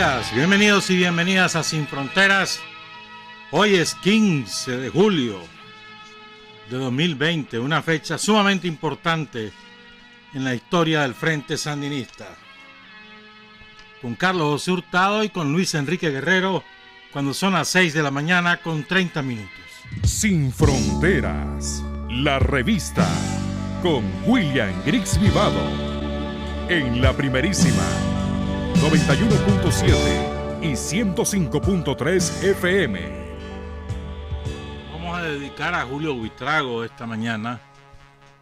días, bienvenidos y bienvenidas a Sin Fronteras. Hoy es 15 de julio de 2020, una fecha sumamente importante en la historia del Frente Sandinista. Con Carlos José Hurtado y con Luis Enrique Guerrero, cuando son las 6 de la mañana con 30 minutos. Sin Fronteras, la revista, con William Griggs Vivado, en la primerísima 91.7 y 105.3 FM. Vamos a dedicar a Julio Buitrago esta mañana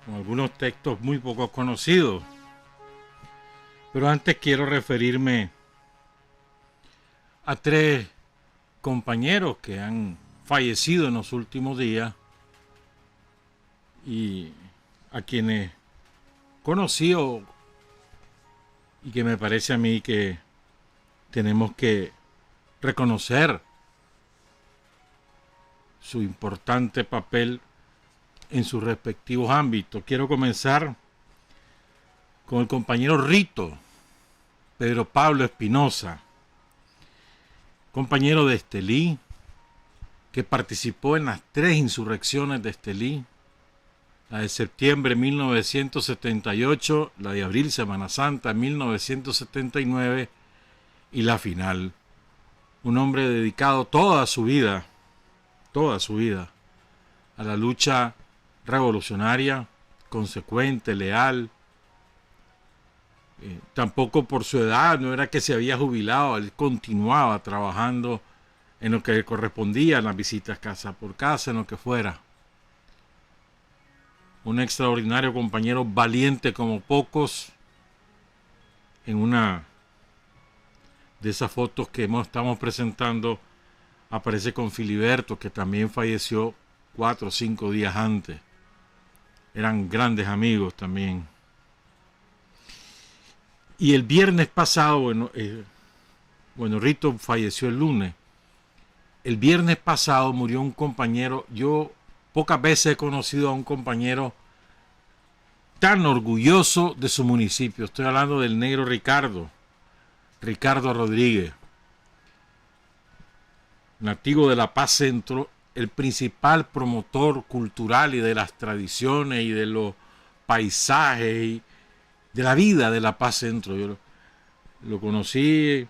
con algunos textos muy poco conocidos. Pero antes quiero referirme a tres compañeros que han fallecido en los últimos días y a quienes conocí y que me parece a mí que tenemos que reconocer su importante papel en sus respectivos ámbitos. Quiero comenzar con el compañero Rito, Pedro Pablo Espinosa, compañero de Estelí, que participó en las tres insurrecciones de Estelí, la de septiembre de 1978, la de abril, Semana Santa, 1979 y la final. Un hombre dedicado toda su vida a la lucha revolucionaria, consecuente, leal. Tampoco por su edad, no era que se había jubilado, él continuaba trabajando en lo que le correspondía, en las visitas casa por casa, en lo que fuera. Un extraordinario compañero, valiente como pocos. En una de esas fotos que estamos presentando aparece con Filiberto, que también falleció 4 o 5 días antes. Eran grandes amigos también. Y el viernes pasado, Rito falleció el lunes. El viernes pasado murió un compañero. Yo pocas veces he conocido a un compañero tan orgulloso de su municipio. Estoy hablando del negro Ricardo Rodríguez, nativo de La Paz Centro, el principal promotor cultural y de las tradiciones y de los paisajes y de la vida de La Paz Centro. Yo lo conocí,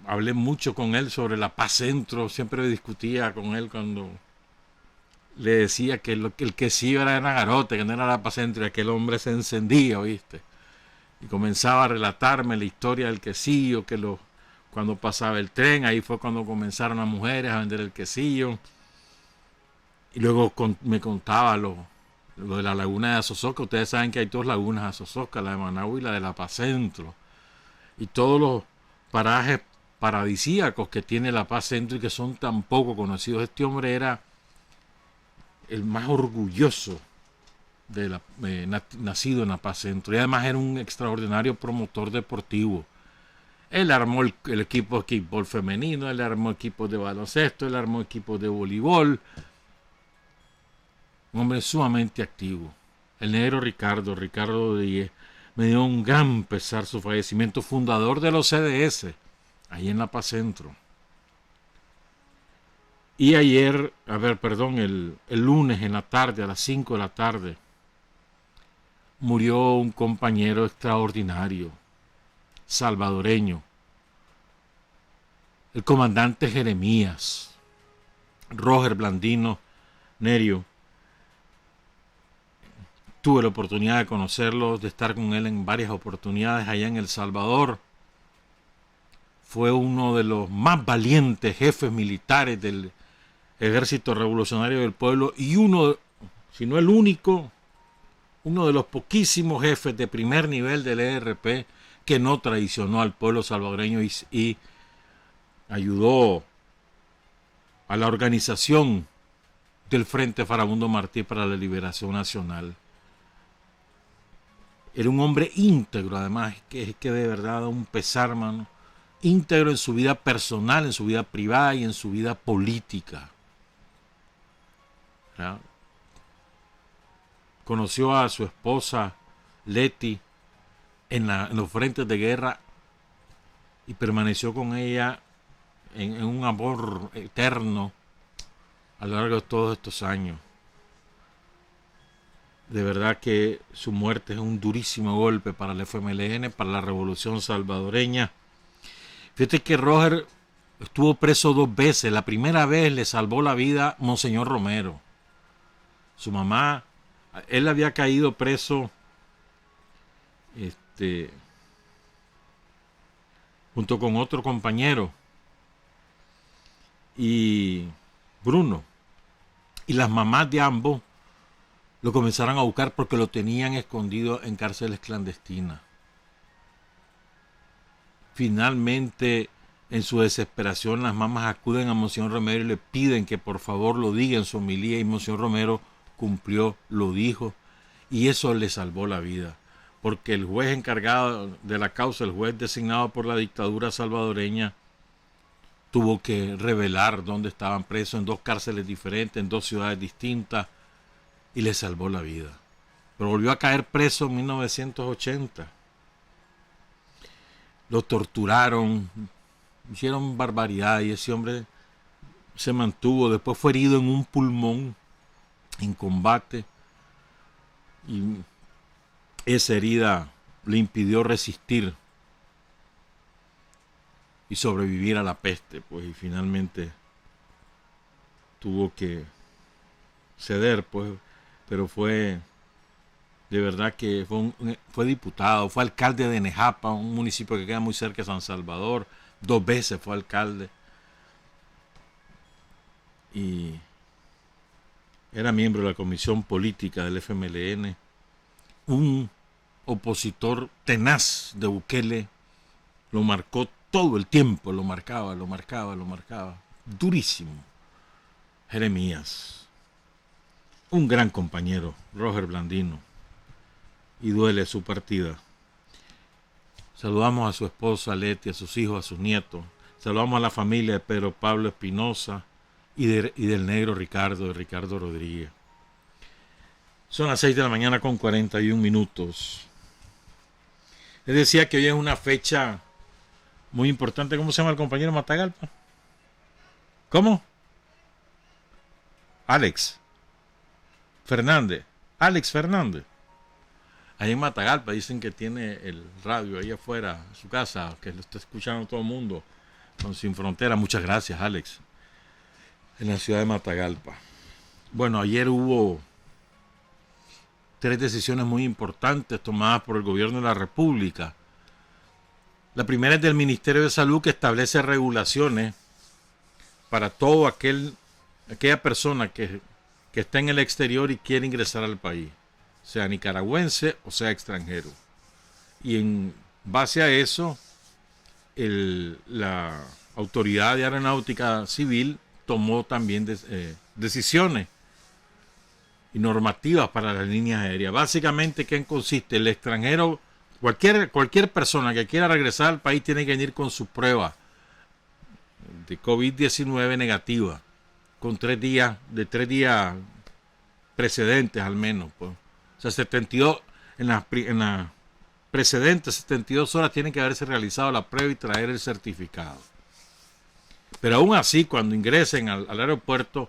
hablé mucho con él sobre La Paz Centro, siempre discutía con él cuando le decía que el quesillo era de Nagarote, que no era La Paz Centro, y aquel hombre se encendía, ¿viste? Y comenzaba a relatarme la historia del quesillo, cuando pasaba el tren, ahí fue cuando comenzaron las mujeres a vender el quesillo. Y luego me contaba lo de la laguna de Azosoca. Ustedes saben que hay 2 lagunas de Azosoca, la de Managua y la de La Paz Centro. Y todos los parajes paradisíacos que tiene La Paz Centro y que son tan poco conocidos. Este hombre era el más orgulloso nacido en La Paz Centro, y además era un extraordinario promotor deportivo. Él armó el equipo de kickball femenino, él armó equipos de baloncesto, él armó equipos de voleibol. Un hombre sumamente activo. El negro Ricardo Rodríguez, me dio un gran pesar su fallecimiento, fundador de los CDS, ahí en La Paz Centro. Y el lunes en la tarde, a las 5 de la tarde, murió un compañero extraordinario, salvadoreño, el comandante Jeremías, Roger Blandino Nerio. Tuve la oportunidad de conocerlo, de estar con él en varias oportunidades allá en El Salvador. Fue uno de los más valientes jefes militares del Ejército Revolucionario del Pueblo y uno, si no el único, uno de los poquísimos jefes de primer nivel del ERP que no traicionó al pueblo salvadoreño y ayudó a la organización del Frente Farabundo Martí para la Liberación Nacional. Era un hombre íntegro, además, que de verdad da un pesar, mano. Íntegro en su vida personal, en su vida privada y en su vida política. ¿Ya? Conoció a su esposa Leti en los frentes de guerra y permaneció con ella en un amor eterno a lo largo de todos estos años. De verdad que su muerte es un durísimo golpe para el FMLN, para la revolución salvadoreña. Fíjate que Roger estuvo preso 2 veces. La primera vez le salvó la vida Monseñor Romero. Su mamá, él había caído preso junto con otro compañero, y Bruno. Y las mamás de ambos lo comenzaron a buscar porque lo tenían escondido en cárceles clandestinas. Finalmente, en su desesperación, las mamás acuden a Monseñor Romero y le piden que por favor lo diga en su homilía, y Monseñor Romero cumplió, lo dijo, y eso le salvó la vida, porque el juez encargado de la causa, el juez designado por la dictadura salvadoreña, tuvo que revelar dónde estaban presos, en 2 cárceles diferentes, en 2 ciudades distintas, y le salvó la vida. Pero volvió a caer preso en 1980. Lo torturaron, hicieron barbaridad, y ese hombre se mantuvo. Después fue herido en un pulmón en combate, y esa herida le impidió resistir y sobrevivir a la peste, pues, y finalmente tuvo que ceder, pues. Pero fue, de verdad que fue diputado, fue alcalde de Nejapa, un municipio que queda muy cerca de San Salvador. 2 veces fue alcalde. Y era miembro de la comisión política del FMLN. Un opositor tenaz de Bukele. Lo marcó todo el tiempo, lo marcaba. Durísimo. Jeremías. Un gran compañero, Roger Blandino, y duele su partida. Saludamos a su esposa Leti, a sus hijos, a sus nietos. Saludamos a la familia de Pedro Pablo Espinosa y del negro Ricardo, de Ricardo Rodríguez. Son las 6 de la mañana con 41 minutos. Les decía que hoy es una fecha muy importante. ¿Cómo se llama el compañero Matagalpa? ¿Cómo? Alex Fernández. Ahí en Matagalpa dicen que tiene el radio ahí afuera de su casa, que lo está escuchando todo el mundo con Sin Frontera. Muchas gracias, Alex. En la ciudad de Matagalpa. Bueno, ayer hubo 3 decisiones muy importantes tomadas por el gobierno de la República. La primera es del Ministerio de Salud, que establece regulaciones para todo aquella persona que está en el exterior y quiere ingresar al país, sea nicaragüense o sea extranjero. Y en base a eso, la Autoridad de Aeronáutica Civil tomó también decisiones y normativas para las líneas aéreas. Básicamente, ¿qué consiste? El extranjero, cualquier persona que quiera regresar al país tiene que venir con su prueba de COVID-19 negativa, con 3 días precedentes al menos, pues. O sea, 72 en las precedentes 72 horas tienen que haberse realizado la prueba y traer el certificado. Pero aún así, cuando ingresen al aeropuerto,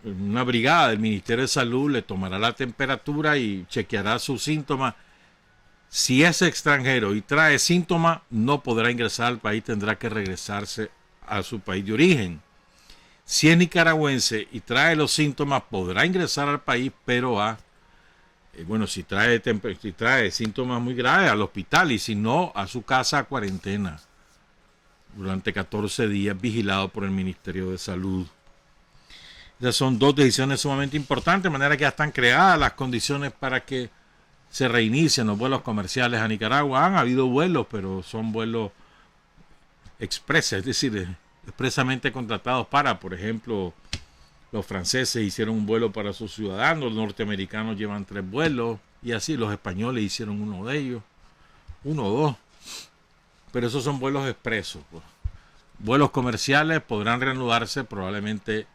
una brigada del Ministerio de Salud le tomará la temperatura y chequeará sus síntomas. Si es extranjero y trae síntomas, no podrá ingresar al país, tendrá que regresarse a su país de origen. Si es nicaragüense y trae los síntomas, podrá ingresar al país, pero si trae síntomas muy graves, al hospital, y si no, a su casa a cuarentena durante 14 días, vigilado por el Ministerio de Salud. Esas son 2 decisiones sumamente importantes, de manera que ya están creadas las condiciones para que se reinicien los vuelos comerciales a Nicaragua. Han habido vuelos, pero son vuelos express, es decir, expresamente contratados para, por ejemplo, los franceses hicieron un vuelo para sus ciudadanos, los norteamericanos llevan 3 vuelos, y así los españoles hicieron uno de ellos, 1 o 2, pero esos son vuelos expresos, pues. Vuelos comerciales podrán reanudarse probablemente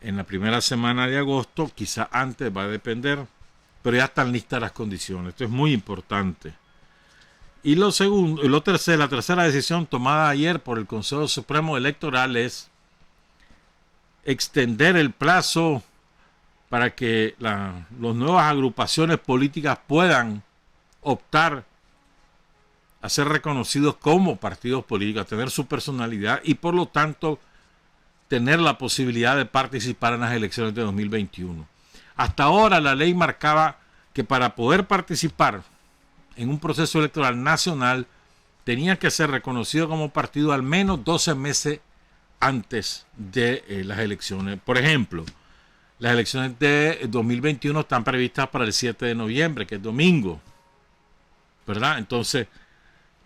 en la primera semana de agosto, quizá antes, va a depender, pero ya están listas las condiciones. Esto es muy importante. Y lo segundo, la tercera decisión tomada ayer por el Consejo Supremo Electoral es extender el plazo para que las nuevas agrupaciones políticas puedan optar a ser reconocidos como partidos políticos, a tener su personalidad y por lo tanto tener la posibilidad de participar en las elecciones de 2021. Hasta ahora la ley marcaba que para poder participar en un proceso electoral nacional tenía que ser reconocido como partido al menos 12 meses antes de las elecciones. Por ejemplo, las elecciones de 2021 están previstas para el 7 de noviembre, que es domingo, ¿verdad? Entonces,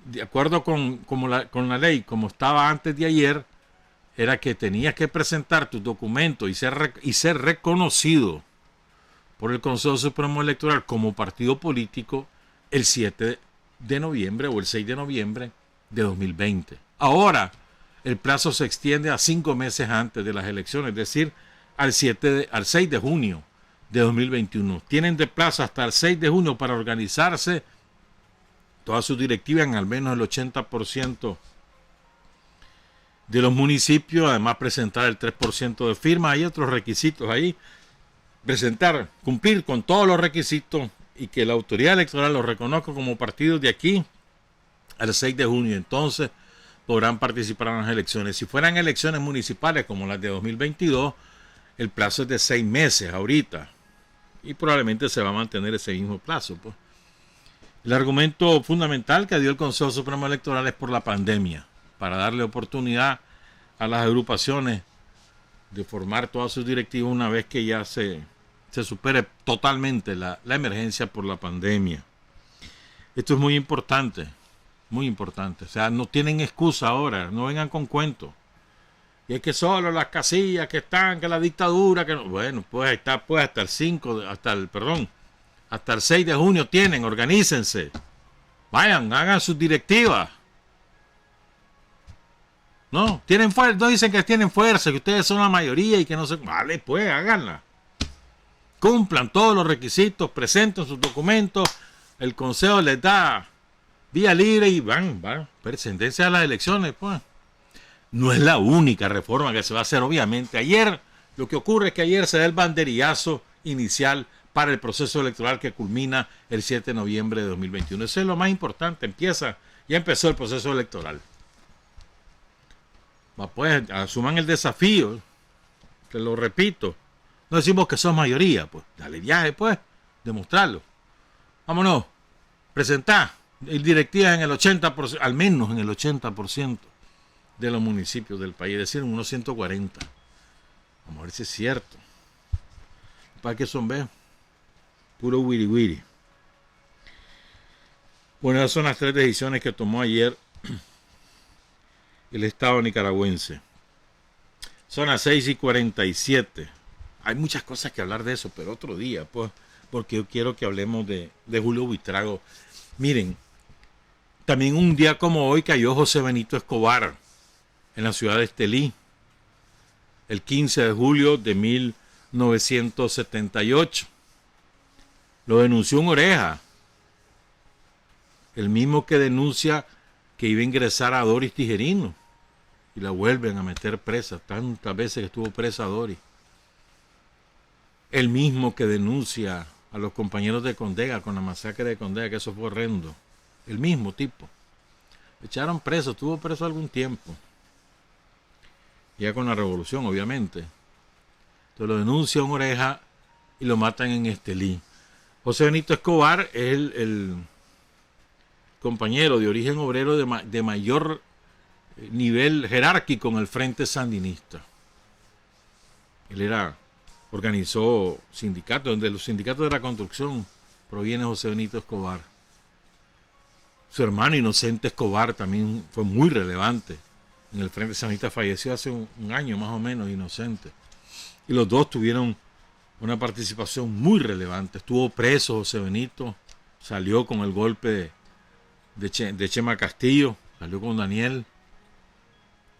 de acuerdo con la ley, como estaba antes de ayer, era que tenías que presentar tus documentos y ser reconocido por el Consejo Supremo Electoral como partido político el 7 de noviembre o el 6 de noviembre de 2020. Ahora, el plazo se extiende a 5 meses antes de las elecciones, es decir, al 6 de junio de 2021. Tienen de plazo hasta el 6 de junio para organizarse todas sus directivas en al menos el 80% de los municipios, además presentar el 3% de firmas. Hay otros requisitos ahí, cumplir con todos los requisitos y que la autoridad electoral los reconozca como partidos de aquí al 6 de junio. Entonces podrán participar en las elecciones. Si fueran elecciones municipales como las de 2022, el plazo es de 6 meses ahorita y probablemente se va a mantener ese mismo plazo, pues. El argumento fundamental que dio el Consejo Supremo Electoral es por la pandemia, para darle oportunidad a las agrupaciones de formar todas sus directivas una vez que ya se supere totalmente la emergencia por la pandemia. Esto es muy importante, muy importante. O sea, no tienen excusa ahora, no vengan con cuentos. Y es que solo las casillas que están, que la dictadura, que no. Bueno, pues está pues hasta el 6 de junio tienen, organícense. Vayan, hagan sus directivas. No, no dicen que tienen fuerza, que ustedes son la mayoría y que no se... Vale, pues háganla. Cumplan todos los requisitos, presenten sus documentos, el consejo les da vía libre y van, preséntense a las elecciones, pues. No es la única reforma que se va a hacer, obviamente. Lo que ocurre es que ayer se da el banderillazo inicial para el proceso electoral que culmina el 7 de noviembre de 2021. Eso es lo más importante. Ya empezó el proceso electoral. Pues asuman el desafío, te lo repito. No decimos que son mayoría, pues dale viaje, pues, demostrarlo. Vámonos, presentar directivas en el 80%, al menos en el 80% de los municipios del país, es decir, en unos 140. Vamos a ver si es cierto. ¿Para qué son, ve? Puro wiri wiri. Bueno, esas son las 3 decisiones que tomó ayer el Estado nicaragüense. Son las 6:47. Hay muchas cosas que hablar de eso, pero otro día, pues, porque yo quiero que hablemos de Julio Buitrago. Miren, también un día como hoy cayó José Benito Escobar en la ciudad de Estelí, el 15 de julio de 1978. Lo denunció un oreja, el mismo que denuncia que iba a ingresar a Doris Tijerino y la vuelven a meter presa, tantas veces que estuvo presa Doris. El mismo que denuncia a los compañeros de Condega con la masacre de Condega, que eso fue horrendo. El mismo tipo. Echaron preso, estuvo preso algún tiempo. Ya con la revolución, obviamente. Entonces lo denuncia un oreja y lo matan en Estelí. José Benito Escobar es el compañero de origen obrero de mayor nivel jerárquico en el Frente Sandinista. Él organizó sindicatos, de los sindicatos de la construcción proviene José Benito Escobar. Su hermano Inocente Escobar también fue muy relevante en el Frente Sandinista, falleció hace un año más o menos, Inocente. Y los dos tuvieron una participación muy relevante. Estuvo preso José Benito, salió con el golpe de Chema Castillo, salió con Daniel.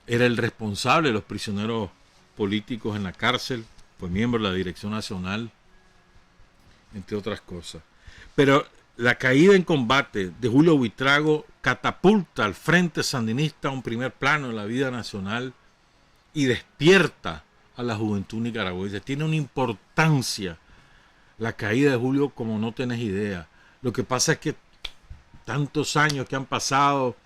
Era el responsable de los prisioneros políticos en la cárcel, fue miembro de la Dirección Nacional, entre otras cosas. Pero la caída en combate de Julio Buitrago catapulta al Frente Sandinista a un primer plano en la vida nacional y despierta a la juventud nicaragüense. Tiene una importancia la caída de Julio como no tenés idea. Lo que pasa es que tantos años que han pasado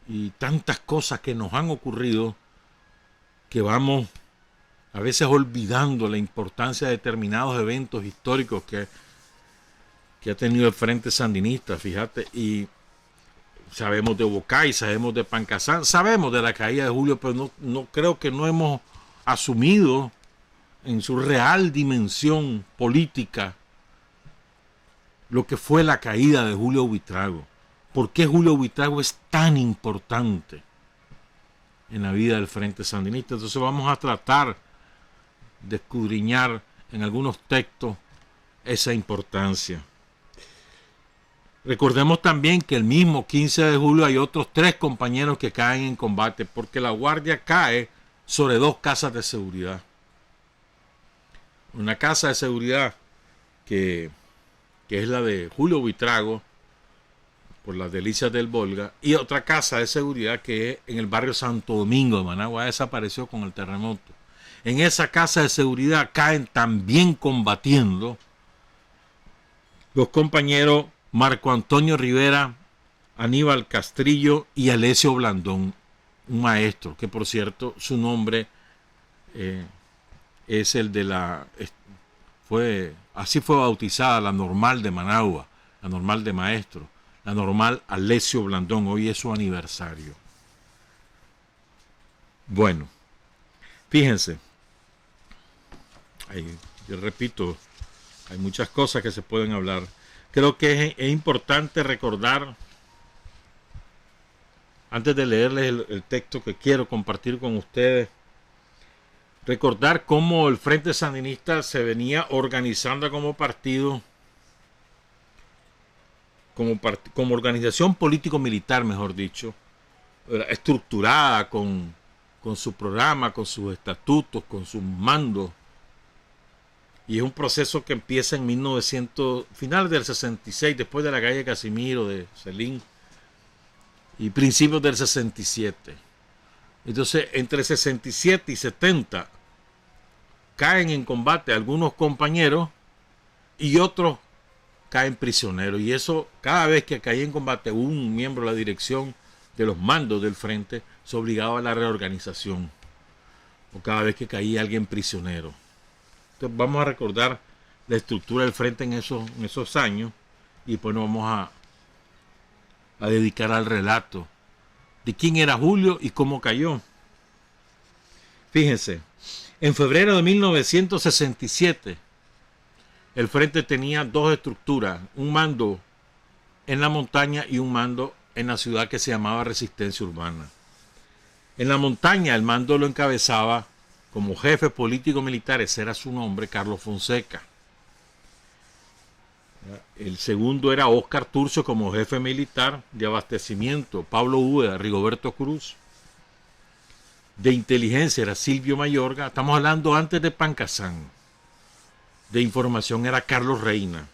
y tantas cosas que nos han ocurrido que vamos a veces olvidando la importancia de determinados eventos históricos que ha tenido el Frente Sandinista, fíjate, y sabemos de Bocay, sabemos de Pancasán, sabemos de la caída de Julio, pero no creo que no hemos asumido en su real dimensión política lo que fue la caída de Julio Buitrago. ¿Por qué Julio Buitrago es tan importante en la vida del Frente Sandinista? Entonces vamos a tratar de escudriñar en algunos textos esa importancia. Recordemos también que el mismo 15 de julio hay otros 3 compañeros que caen en combate porque la Guardia cae sobre 2 casas de seguridad. Una casa de seguridad que es la de Julio Buitrago por las Delicias del Volga, y otra casa de seguridad que es en el barrio Santo Domingo de Managua, desapareció con el terremoto. En esa casa de seguridad caen también combatiendo los compañeros Marco Antonio Rivera, Aníbal Castrillo y Alessio Blandón, un maestro que, por cierto, su nombre es el de así fue bautizada la normal de Managua, la normal de maestro, la normal Alessio Blandón. Hoy es su aniversario. Bueno, fíjense, yo repito, hay muchas cosas que se pueden hablar. Creo que es importante recordar, antes de leerles el texto que quiero compartir con ustedes, recordar cómo el Frente Sandinista se venía organizando como partido, como organización político-militar, mejor dicho, estructurada con su programa, con sus estatutos, con sus mandos. Y es un proceso que empieza en finales del 66, después de la calle Casimiro, de Celín, y principios del 67. Entonces, entre 67 y 70, caen en combate algunos compañeros y otros caen prisioneros. Y eso, cada vez que caía en combate un miembro de la dirección de los mandos del frente, se obligaba a la reorganización. O cada vez que caía alguien prisionero. Entonces vamos a recordar la estructura del frente en esos años y después nos vamos a dedicar al relato de quién era Julio y cómo cayó. Fíjense, en febrero de 1967 el frente tenía 2 estructuras, un mando en la montaña y un mando en la ciudad que se llamaba Resistencia Urbana. En la montaña el mando lo encabezaba como jefe político militar, ese era su nombre, Carlos Fonseca. El segundo era Óscar Turcio como jefe militar de abastecimiento, Pablo Úbeda, Rigoberto Cruz. De inteligencia era Silvio Mayorga, estamos hablando antes de Pancasán. De información era Carlos Reina.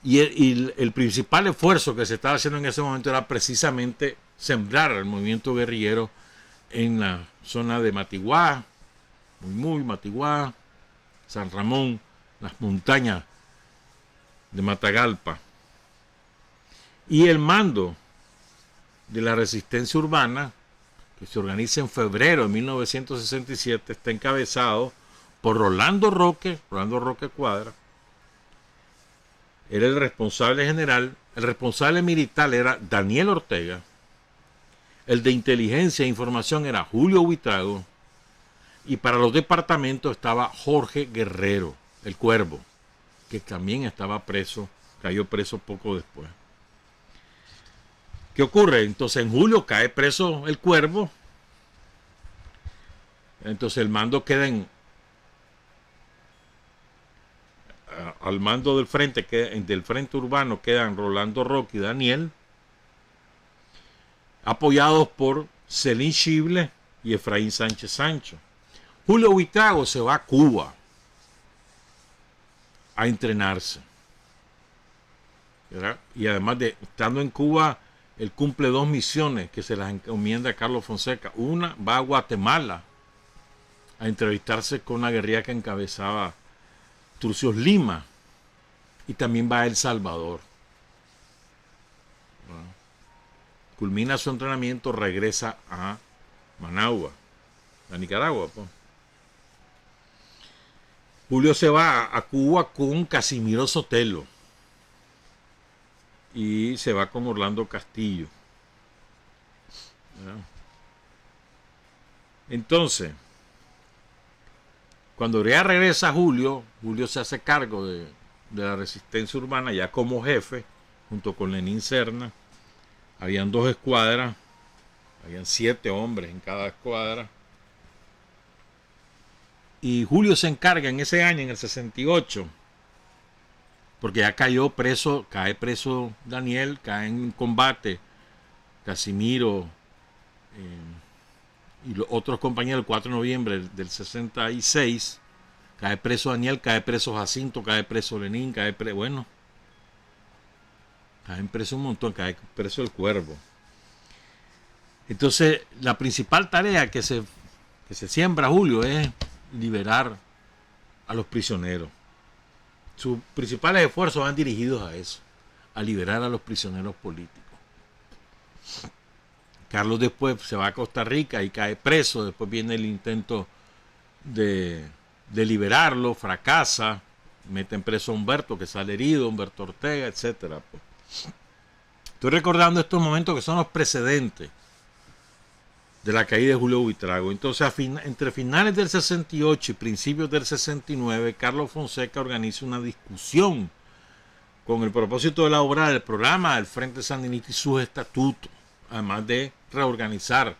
Y el principal esfuerzo que se estaba haciendo en ese momento era precisamente sembrar el movimiento guerrillero en la zona de Matiguá, muy Matiguá, San Ramón, las montañas de Matagalpa. Y el mando de la resistencia urbana, que se organiza en febrero de 1967, está encabezado por Rolando Roque Cuadra. Era el responsable general. El responsable militar era Daniel Ortega. El de inteligencia e información era Julio Buitrago. Y para los departamentos estaba Jorge Guerrero, el Cuervo, que también estaba preso, cayó preso poco después. ¿Qué ocurre? Entonces en julio cae preso el Cuervo. Entonces el mando queda al mando del frente urbano quedan Rolando Roque y Daniel, apoyados por Celín Chible y Efraín Sánchez Sancho. Julio Buitrago se va a Cuba a entrenarse. ¿verdad? Y además de estando en Cuba, él cumple 2 misiones que se las encomienda a Carlos Fonseca. Una, va a Guatemala a entrevistarse con una guerrilla que encabezaba Turcios Lima, y también va a El Salvador. ¿verdad? Culmina su entrenamiento, regresa a Managua, a Nicaragua. Pues. Julio se va a Cuba con Casimiro Sotelo y se va con Orlando Castillo. ¿verdad? Entonces, cuando ya regresa Julio se hace cargo de la resistencia urbana ya como jefe, junto con Lenín Serna. Habían 2 escuadras, habían 7 hombres en cada escuadra. Y Julio se encarga en ese año, en el 68, porque ya cae preso Daniel, cae en combate Casimiro y los otros compañeros. El 4 de noviembre del 66, cae preso Daniel, cae preso Jacinto, cae preso Lenín, caen preso un montón, cae preso el Cuervo. Entonces, la principal tarea que se siembra Julio es liberar a los prisioneros. Sus principales esfuerzos van dirigidos a eso, a liberar a los prisioneros políticos. Carlos después se va a Costa Rica y cae preso. Después viene el intento de liberarlo, fracasa, meten preso a Humberto, que sale herido, Humberto Ortega, etc. Estoy recordando estos momentos que son los precedentes de la caída de Julio Buitrago. Entonces, entre finales del 68 y principios del 69, Carlos Fonseca organiza una discusión con el propósito de elaborar el programa del Frente Sandinista y sus estatutos, además de reorganizar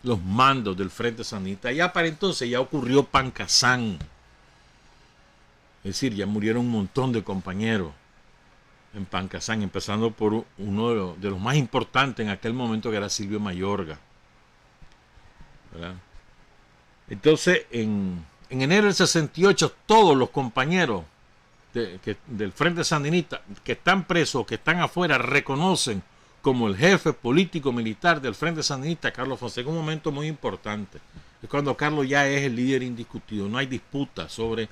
los mandos del Frente Sandinista. Ya para entonces ya ocurrió Pancasán. Es decir, ya murieron un montón de compañeros en Pancasán, empezando por uno de los más importantes en aquel momento, que era Silvio Mayorga. ¿verdad? Entonces, en enero del 68, todos los compañeros del Frente Sandinista que están presos, que están afuera, reconocen como el jefe político militar del Frente Sandinista Carlos Fonseca. Un momento muy importante. Es cuando Carlos ya es el líder indiscutido. No hay disputa sobre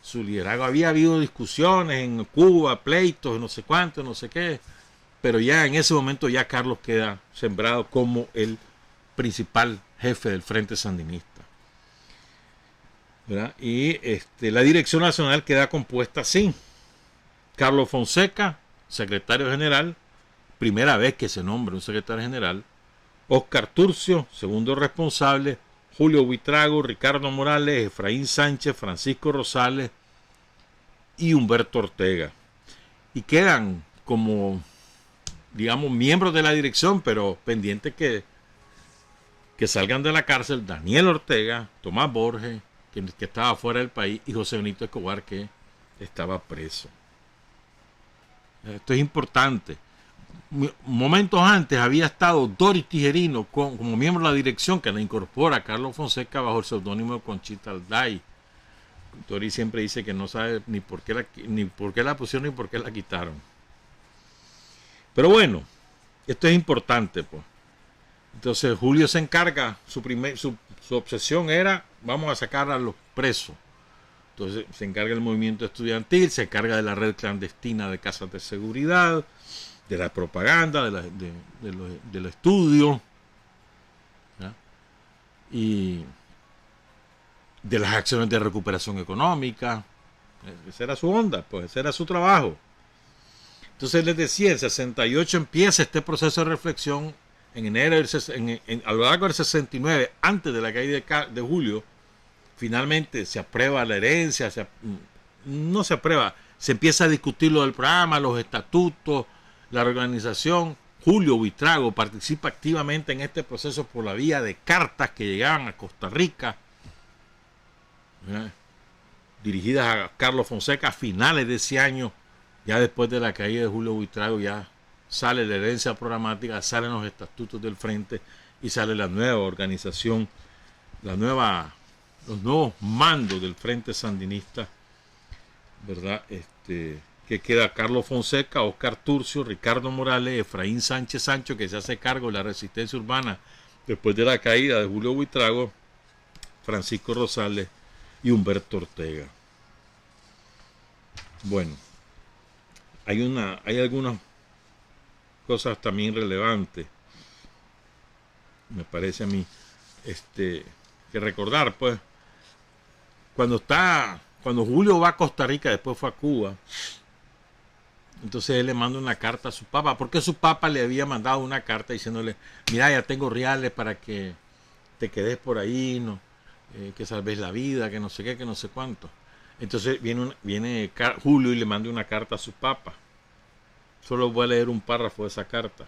su liderazgo. Había habido discusiones en Cuba, pleitos, no sé cuánto, no sé qué. Pero ya en ese momento ya Carlos queda sembrado como el principal jefe del Frente Sandinista. ¿verdad? Y la dirección nacional queda compuesta así: Carlos Fonseca, secretario general, primera vez que se nombra un secretario general; Oscar Turcio, segundo responsable; Julio Buitrago, Ricardo Morales, Efraín Sánchez, Francisco Rosales y Humberto Ortega. Y quedan como, digamos, miembros de la dirección, pero pendientes que salgan de la cárcel, Daniel Ortega, Tomás Borges, que estaba fuera del país, y José Benito Escobar, que estaba preso. Esto es importante. Momentos antes había estado Doris Tijerino como miembro de la dirección, que la incorpora a Carlos Fonseca bajo el seudónimo de Conchita Alday. Doris siempre dice que no sabe ni por qué la pusieron ni por qué la quitaron. Pero bueno, esto es importante, pues. Entonces Julio se encarga, su obsesión era: vamos a sacar a los presos. Entonces se encarga del movimiento estudiantil, se encarga de la red clandestina de casas de seguridad, de la propaganda, del estudio, ¿ya? Y de las acciones de recuperación económica. Esa era su onda, pues ese era su trabajo. Entonces les decía, en 68 empieza este proceso de reflexión. En enero, a lo largo del 69, antes de la caída de Julio, finalmente se aprueba la herencia, no se aprueba, se empieza a discutir lo del programa, los estatutos, la reorganización. Julio Buitrago participa activamente en este proceso por la vía de cartas que llegaban a Costa Rica, dirigidas a Carlos Fonseca a finales de ese año. Ya después de la caída de Julio Buitrago ya sale la herencia programática, salen los estatutos del frente y sale la nueva organización, los nuevos mandos del Frente Sandinista, ¿verdad? que queda Carlos Fonseca, Oscar Turcio, Ricardo Morales, Efraín Sánchez Sancho, que se hace cargo de la resistencia urbana después de la caída de Julio Buitrago, Francisco Rosales y Humberto Ortega. Bueno, hay algunas cosas también relevantes, me parece a mí, que recordar, pues, cuando Julio va a Costa Rica, después fue a Cuba, entonces él le manda una carta a su papá, porque su papá le había mandado una carta diciéndole, mira, ya tengo reales para que te quedes por ahí, no, que salves la vida, que no sé qué, que no sé cuánto. Entonces viene Julio y le manda una carta a su papá. Solo voy a leer un párrafo de esa carta.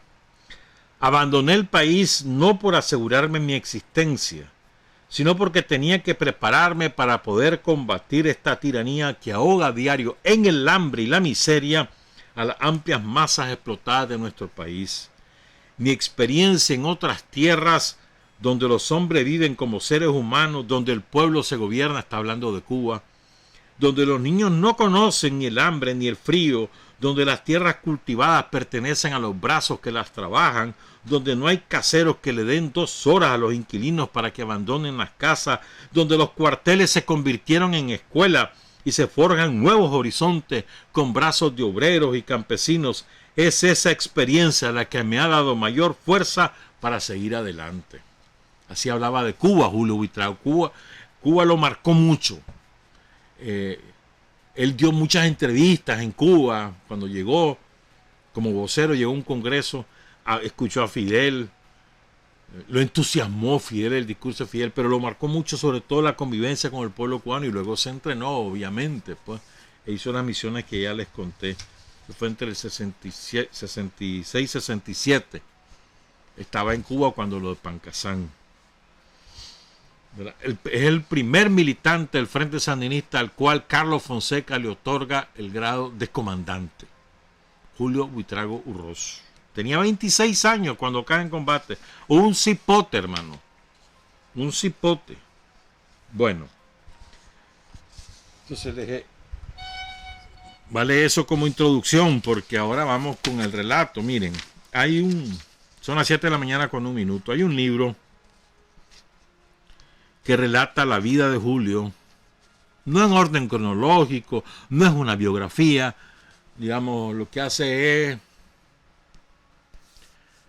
Abandoné el país no por asegurarme mi existencia, sino porque tenía que prepararme para poder combatir esta tiranía que ahoga a diario en el hambre y la miseria a las amplias masas explotadas de nuestro país. Mi experiencia en otras tierras donde los hombres viven como seres humanos, donde el pueblo se gobierna, está hablando de Cuba, donde los niños no conocen ni el hambre ni el frío, donde las tierras cultivadas pertenecen a los brazos que las trabajan, donde no hay caseros que le den 2 horas a los inquilinos para que abandonen las casas, donde los cuarteles se convirtieron en escuela y se forjan nuevos horizontes con brazos de obreros y campesinos. Es esa experiencia la que me ha dado mayor fuerza para seguir adelante. Así hablaba de Cuba Julio Buitrago. Cuba lo marcó mucho. Él dio muchas entrevistas en Cuba. Cuando llegó como vocero, llegó a un congreso, escuchó a Fidel, lo entusiasmó Fidel, el discurso de Fidel, pero lo marcó mucho sobre todo la convivencia con el pueblo cubano, y luego se entrenó, obviamente, pues, e hizo las misiones que ya les conté. Fue entre el 66 y 67. Estaba en Cuba cuando lo de Pancasán. Es el primer militante del Frente Sandinista al cual Carlos Fonseca le otorga el grado de comandante. Julio Buitrago Urroz. Tenía 26 años cuando cae en combate. Un cipote, hermano. Un cipote. Bueno. Entonces dejé. Vale eso como introducción, porque ahora vamos con el relato. Miren, son las 7 de la mañana con 1 minuto. Hay un libro que relata la vida de Julio, no en orden cronológico, no es una biografía, digamos, lo que hace es,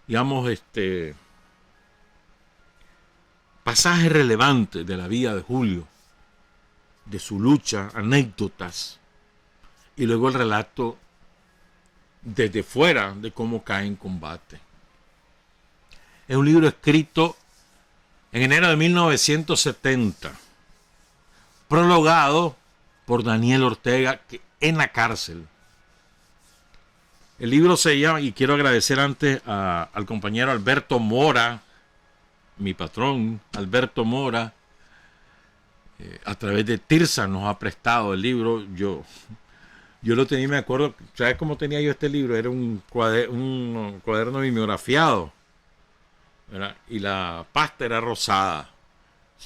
digamos, pasajes relevantes de la vida de Julio, de su lucha, anécdotas, y luego el relato desde fuera de cómo cae en combate. Es un libro escrito en enero de 1970, prologado por Daniel Ortega en la cárcel. El libro se llama, y quiero agradecer antes al compañero Alberto Mora, mi patrón, Alberto Mora, a través de Tirsa nos ha prestado el libro. Yo lo tenía, me acuerdo, ¿sabes cómo tenía yo este libro? Era un cuaderno mimeografiado, ¿verdad? Y la pasta era rosada.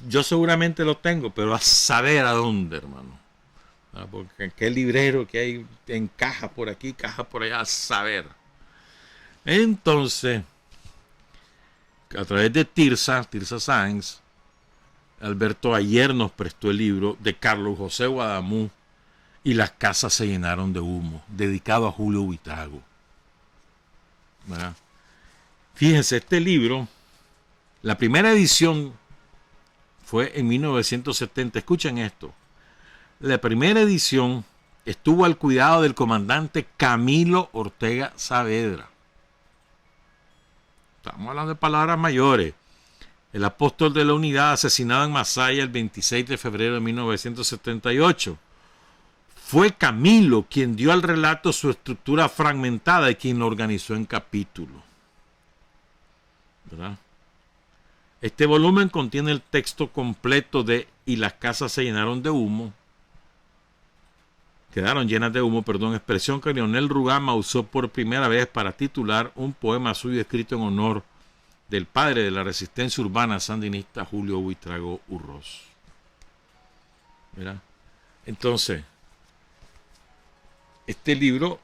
Yo seguramente lo tengo, pero a saber a dónde, hermano, ¿verdad? Porque qué librero que hay en caja por aquí, caja por allá, a saber. Entonces, a través de Tirsa Sáenz, Alberto ayer nos prestó el libro de Carlos José Guadamú, y las casas se llenaron de humo, dedicado a Julio Buitrago, ¿verdad? Fíjense, este libro, la primera edición fue en 1970. Escuchen esto. La primera edición estuvo al cuidado del comandante Camilo Ortega Saavedra. Estamos hablando de palabras mayores. El apóstol de la unidad, asesinado en Masaya el 26 de febrero de 1978. Fue Camilo quien dio al relato su estructura fragmentada y quien lo organizó en capítulos, ¿verdad? Este volumen contiene el texto completo de Y las casas se llenaron de humo. Quedaron llenas de humo, expresión que Leonel Rugama usó por primera vez para titular un poema suyo escrito en honor del padre de la resistencia urbana sandinista, Julio Buitrago Urroz, ¿verdad? Entonces, este libro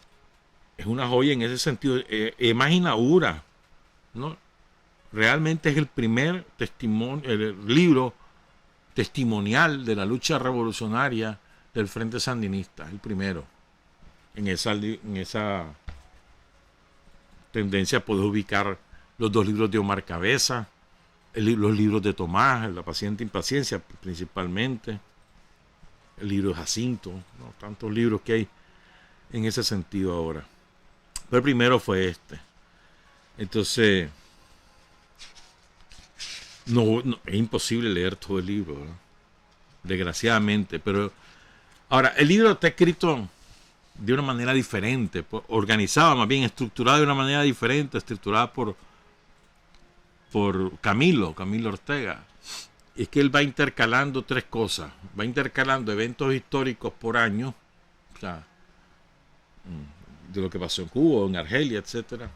es una joya en ese sentido. Más inaugura, ¿no? Realmente es el primer testimonio, el libro testimonial de la lucha revolucionaria del Frente Sandinista, el primero. En esa tendencia puedes ubicar los dos libros de Omar Cabeza, los libros de Tomás, La paciente impaciencia principalmente, el libro de Jacinto, ¿no? Tantos libros que hay en ese sentido ahora. Pero el primero fue este. Entonces, no, es imposible leer todo el libro, ¿no? Desgraciadamente. Pero ahora, el libro está escrito de una manera diferente, organizado, más bien estructurado de una manera diferente, estructurada por Camilo Ortega. Es que él va intercalando tres cosas. Va intercalando eventos históricos por año, o sea, de lo que pasó en Cuba, en Argelia, etcétera.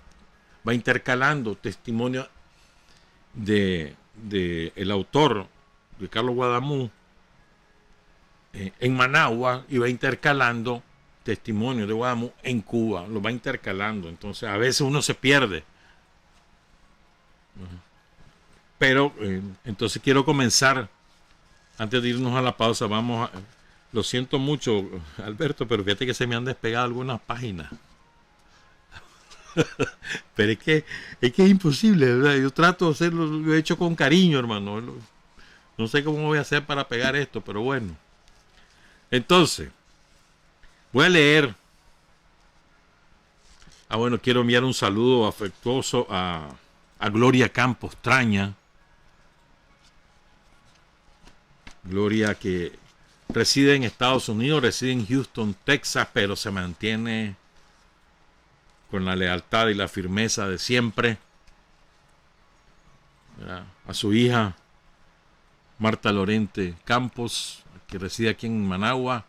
Va intercalando testimonios de el autor, de Carlos Guadamú, en Managua, y va intercalando testimonios de Guadamú en Cuba. Lo va intercalando. Entonces, a veces uno se pierde. Pero, entonces quiero comenzar, antes de irnos a la pausa, lo siento mucho, Alberto, pero fíjate que se me han despegado algunas páginas. Pero es que es imposible, ¿verdad? Yo trato de hacerlo, lo he hecho con cariño, hermano. No sé cómo voy a hacer para pegar esto, pero bueno. Entonces, voy a leer. Bueno, quiero enviar un saludo afectuoso a Gloria Campos Traña. Gloria, que reside en Estados Unidos, reside en Houston, Texas, pero se mantiene con la lealtad y la firmeza de siempre. A su hija Marta Lorente Campos, que reside aquí en Managua.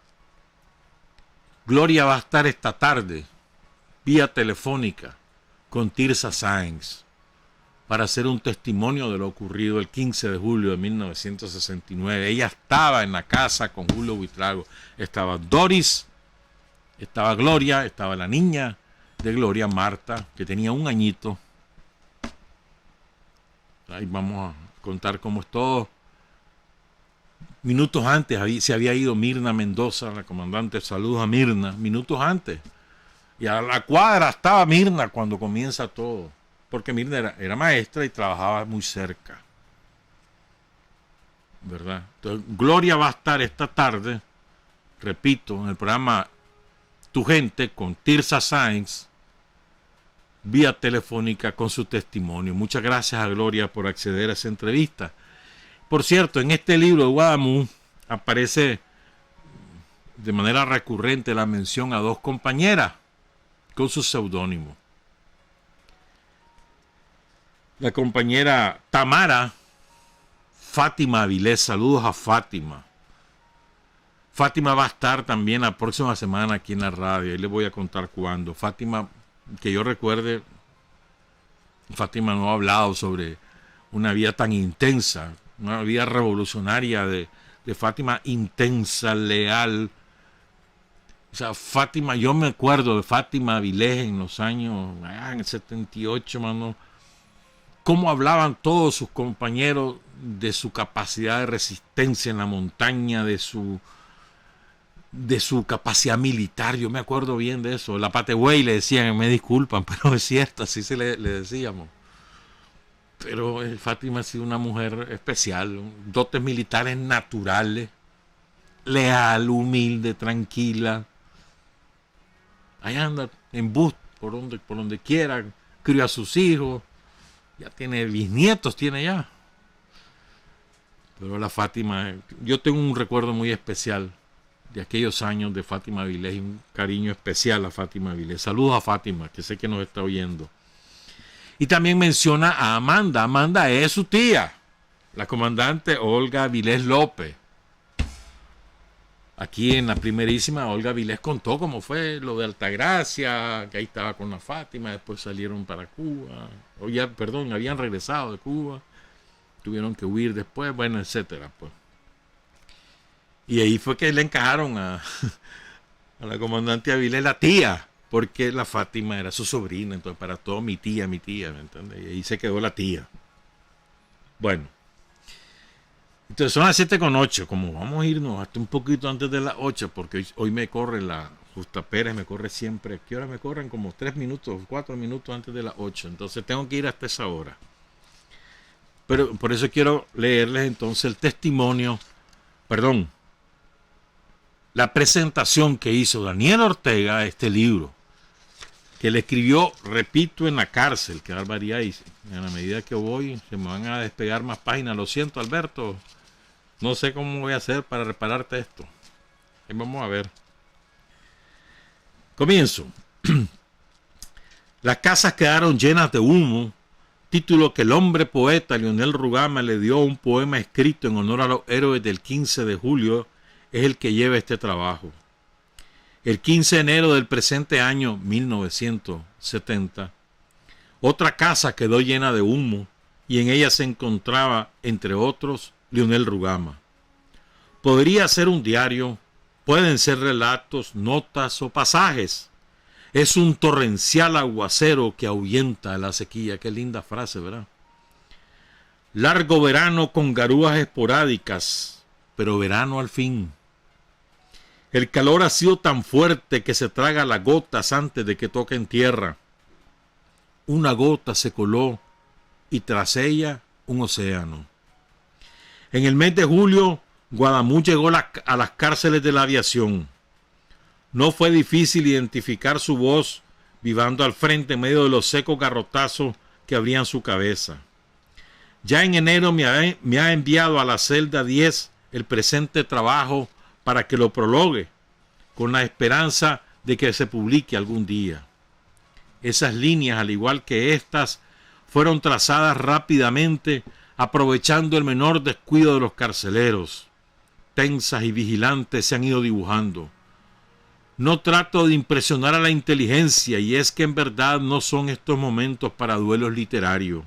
Gloria va a estar esta tarde vía telefónica con Tirsa Sáenz para hacer un testimonio de lo ocurrido el 15 de julio de 1969. Ella estaba en la casa con Julio Buitrago. Estaba Doris, estaba Gloria, estaba la niña de Gloria, Marta, que tenía 1 añito. Ahí vamos a contar cómo es todo. Minutos antes se había ido Mirna Mendoza, la comandante. Saludos a Mirna. Minutos antes. Y a la cuadra estaba Mirna cuando comienza todo. Porque Mirna era maestra y trabajaba muy cerca, ¿verdad? Entonces, Gloria va a estar esta tarde, repito, en el programa Tu Gente con Tirsa Sáenz, vía telefónica con su testimonio. Muchas gracias a Gloria por acceder a esa entrevista. Por cierto, en este libro de Guadamú aparece de manera recurrente la mención a 2 compañeras con su seudónimo. La compañera Tamara Fátima Avilés. Saludos a Fátima. Fátima va a estar también la próxima semana aquí en la radio. Ahí les voy a contar cuándo. Fátima, que yo recuerde, Fátima no ha hablado sobre una vida tan intensa, una vida revolucionaria de Fátima, intensa, leal. O sea, Fátima, yo me acuerdo de Fátima Avilés en los años, en el 78, mano. Cómo hablaban todos sus compañeros de su capacidad de resistencia en la montaña, de su capacidad militar. Yo me acuerdo bien de eso. La Pategüey le decían, me disculpan, pero es cierto, así le decíamos. Pero Fátima ha sido una mujer especial, dotes militares naturales, leal, humilde, tranquila. Ahí anda en bus por donde quiera, crió a sus hijos. Ya tiene bisnietos, tiene ya. Pero la Fátima, yo tengo un recuerdo muy especial de aquellos años de Fátima Avilés, y un cariño especial a Fátima Avilés. Saludos a Fátima, que sé que nos está oyendo. Y también menciona a Amanda. Amanda es su tía, la comandante Olga Avilés López. Aquí en la primerísima, Olga Avilés contó cómo fue lo de Altagracia, que ahí estaba con la Fátima, después salieron para Cuba, habían regresado de Cuba, tuvieron que huir después, bueno, etcétera, pues. Y ahí fue que le encajaron A la comandante Avilés, la tía, porque la Fátima era su sobrina, entonces para todo mi tía, ¿me entiendes? Y ahí se quedó la tía. Bueno, entonces son las 7:08, como vamos a irnos hasta un poquito antes de las 8, porque hoy me corre la Justa Pérez, me corre siempre. ¿Qué hora me corren? Como 3 minutos, 4 minutos antes de las 8, entonces tengo que ir hasta esa hora. Pero por eso quiero leerles entonces el testimonio, la presentación que hizo Daniel Ortega a este libro, que le escribió, repito, en la cárcel. Qué barbaridad. Y a la medida que voy se me van a despegar más páginas. Lo siento, Alberto, no sé cómo voy a hacer para repararte esto. Vamos a ver. Comienzo. Las casas quedaron llenas de humo, título que el hombre poeta Leonel Rugama le dio a un poema escrito en honor a los héroes del 15 de julio, es el que lleva este trabajo. El 15 de enero del presente año 1970, otra casa quedó llena de humo y en ella se encontraba, entre otros, Leonel Rugama. Podría ser un diario, pueden ser relatos, notas o pasajes. Es un torrencial aguacero que ahuyenta la sequía. Qué linda frase, ¿verdad? Largo verano con garúas esporádicas, pero verano al fin. El calor ha sido tan fuerte que se traga las gotas antes de que toquen tierra. Una gota se coló y tras ella un océano. En el mes de julio, Guadamú llegó a las cárceles de la aviación. No fue difícil identificar su voz vivando al frente en medio de los secos garrotazos que abrían su cabeza. Ya en enero me ha enviado a la celda 10 el presente trabajo para que lo prologue, con la esperanza de que se publique algún día. Esas líneas, al igual que estas, fueron trazadas rápidamente, aprovechando el menor descuido de los carceleros. Tensas y vigilantes se han ido dibujando. No trato de impresionar a la inteligencia, y es que en verdad no son estos momentos para duelos literarios.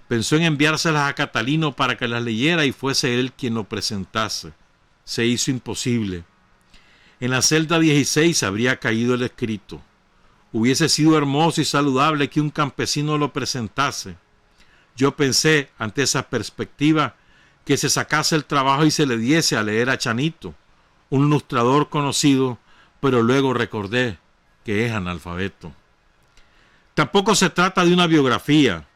Pensó en enviárselas a Catalino para que las leyera y fuese él quien lo presentase. Se hizo imposible. En la celda 16 habría caído el escrito. Hubiese sido hermoso y saludable que un campesino lo presentase. Yo pensé, ante esa perspectiva, que se sacase el trabajo y se le diese a leer a Chanito, un ilustrador conocido, pero luego recordé que es analfabeto. Tampoco se trata de una biografía.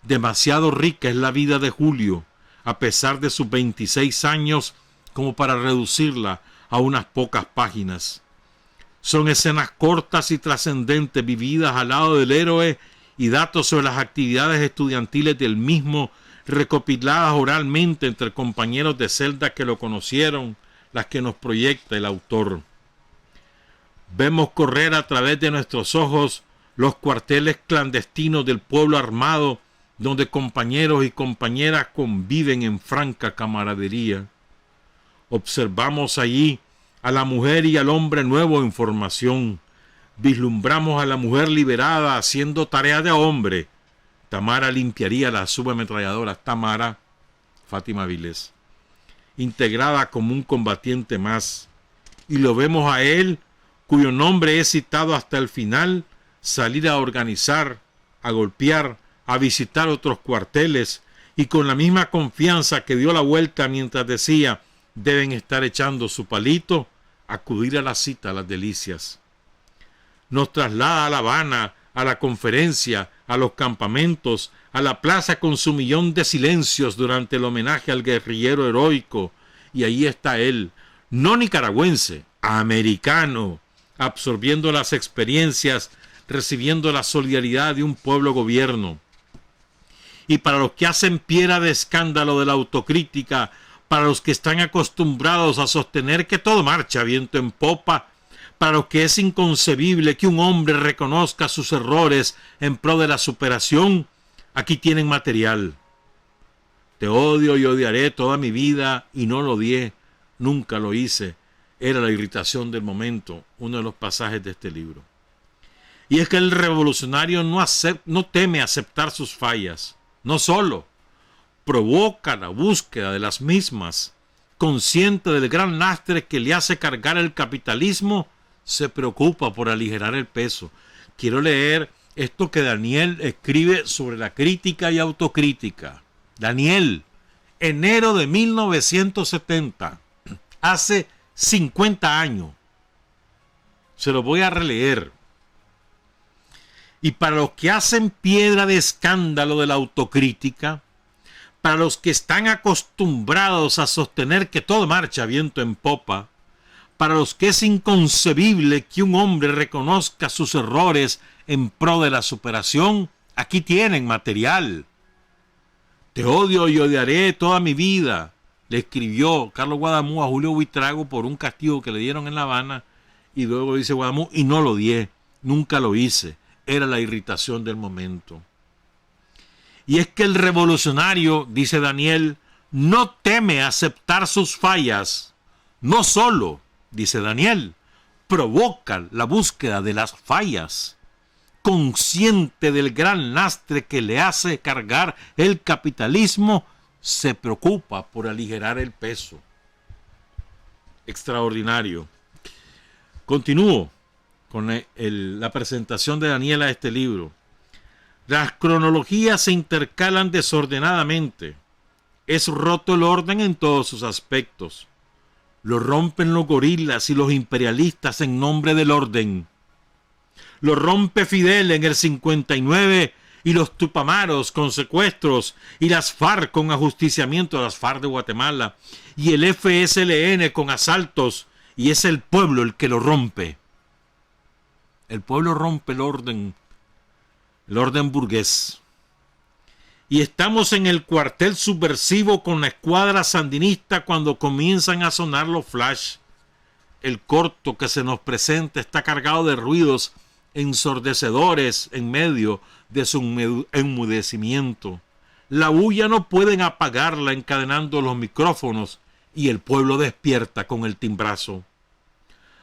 Demasiado rica es la vida de Julio, a pesar de sus 26 años, como para reducirla a unas pocas páginas. Son escenas cortas y trascendentes vividas al lado del héroe y datos sobre las actividades estudiantiles del mismo, recopiladas oralmente entre compañeros de celda que lo conocieron, las que nos proyecta el autor. Vemos correr a través de nuestros ojos los cuarteles clandestinos del pueblo armado, donde compañeros y compañeras conviven en franca camaradería. Observamos allí a la mujer y al hombre nuevo en formación. Vislumbramos a la mujer liberada haciendo tarea de hombre. Tamara limpiaría las subametralladoras. Tamara, Fátima Avilés, integrada como un combatiente más. Y lo vemos a él, cuyo nombre es citado hasta el final, salir a organizar, a golpear, a visitar otros cuarteles, y con la misma confianza que dio la vuelta mientras decía: deben estar echando su palito, acudir a la cita a las delicias. Nos traslada a La Habana, a la conferencia, a los campamentos, a la plaza con su millón de silencios durante el homenaje al guerrillero heroico, y ahí está él, no nicaragüense, americano, absorbiendo las experiencias, recibiendo la solidaridad de un pueblo gobierno. Y para los que hacen piedra de escándalo de la autocrítica, para los que están acostumbrados a sostener que todo marcha viento en popa, para los que es inconcebible que un hombre reconozca sus errores en pro de la superación, aquí tienen material. Te odio y odiaré toda mi vida y no lo odié, nunca lo hice. Era la irritación del momento, uno de los pasajes de este libro. Y es que el revolucionario no teme aceptar sus fallas, no solo provoca la búsqueda de las mismas, consciente del gran lastre que le hace cargar el capitalismo, se preocupa por aligerar el peso. Quiero leer esto que Daniel escribe sobre la crítica y autocrítica. Daniel, enero de 1970, hace 50 años. Se lo voy a releer. Y para los que hacen piedra de escándalo de la autocrítica, para los que están acostumbrados a sostener que todo marcha viento en popa, para los que es inconcebible que un hombre reconozca sus errores en pro de la superación, aquí tienen material. Te odio y odiaré toda mi vida, le escribió Carlos Guadamú a Julio Buitrago por un castigo que le dieron en La Habana, y luego dice Guadamú, y no lo odié, nunca lo hice, era la irritación del momento. Y es que el revolucionario, dice Daniel, no teme aceptar sus fallas, no solo, dice Daniel, provoca la búsqueda de las fallas, consciente del gran lastre que le hace cargar el capitalismo, se preocupa por aligerar el peso. Extraordinario. Continúo con la presentación de Daniel a este libro. Las cronologías se intercalan desordenadamente. Es roto el orden en todos sus aspectos. Lo rompen los gorilas y los imperialistas en nombre del orden. Lo rompe Fidel en el 59 y los Tupamaros con secuestros y las FARC con ajusticiamiento de las FARC de Guatemala y el FSLN con asaltos, y es el pueblo el que lo rompe. El pueblo rompe el orden burgués. Y estamos en el cuartel subversivo con la escuadra sandinista cuando comienzan a sonar los flash. El corto que se nos presenta está cargado de ruidos ensordecedores en medio de su enmudecimiento. La bulla no pueden apagarla encadenando los micrófonos y el pueblo despierta con el timbrazo.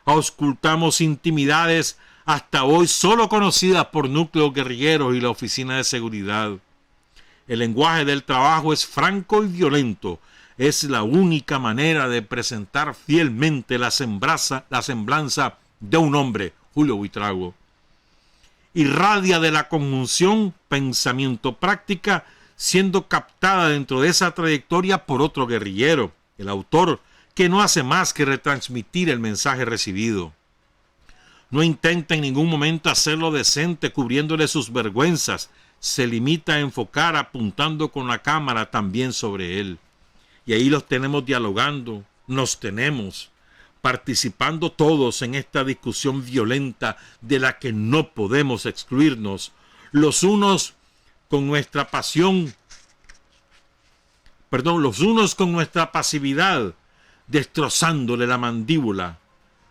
Auscultamos intimidades hasta hoy solo conocidas por núcleos guerrilleros y la Oficina de Seguridad. El lenguaje del trabajo es franco y violento. Es la única manera de presentar fielmente la semblanza de un hombre, Julio Buitrago. Irradia de la conjunción pensamiento-práctica, siendo captada dentro de esa trayectoria por otro guerrillero, el autor, que no hace más que retransmitir el mensaje recibido. No intenta en ningún momento hacerlo decente cubriéndole sus vergüenzas, se limita a enfocar apuntando con la cámara también sobre él. Y ahí los tenemos dialogando, nos tenemos, participando todos en esta discusión violenta de la que no podemos excluirnos, los unos con nuestra pasividad, destrozándole la mandíbula,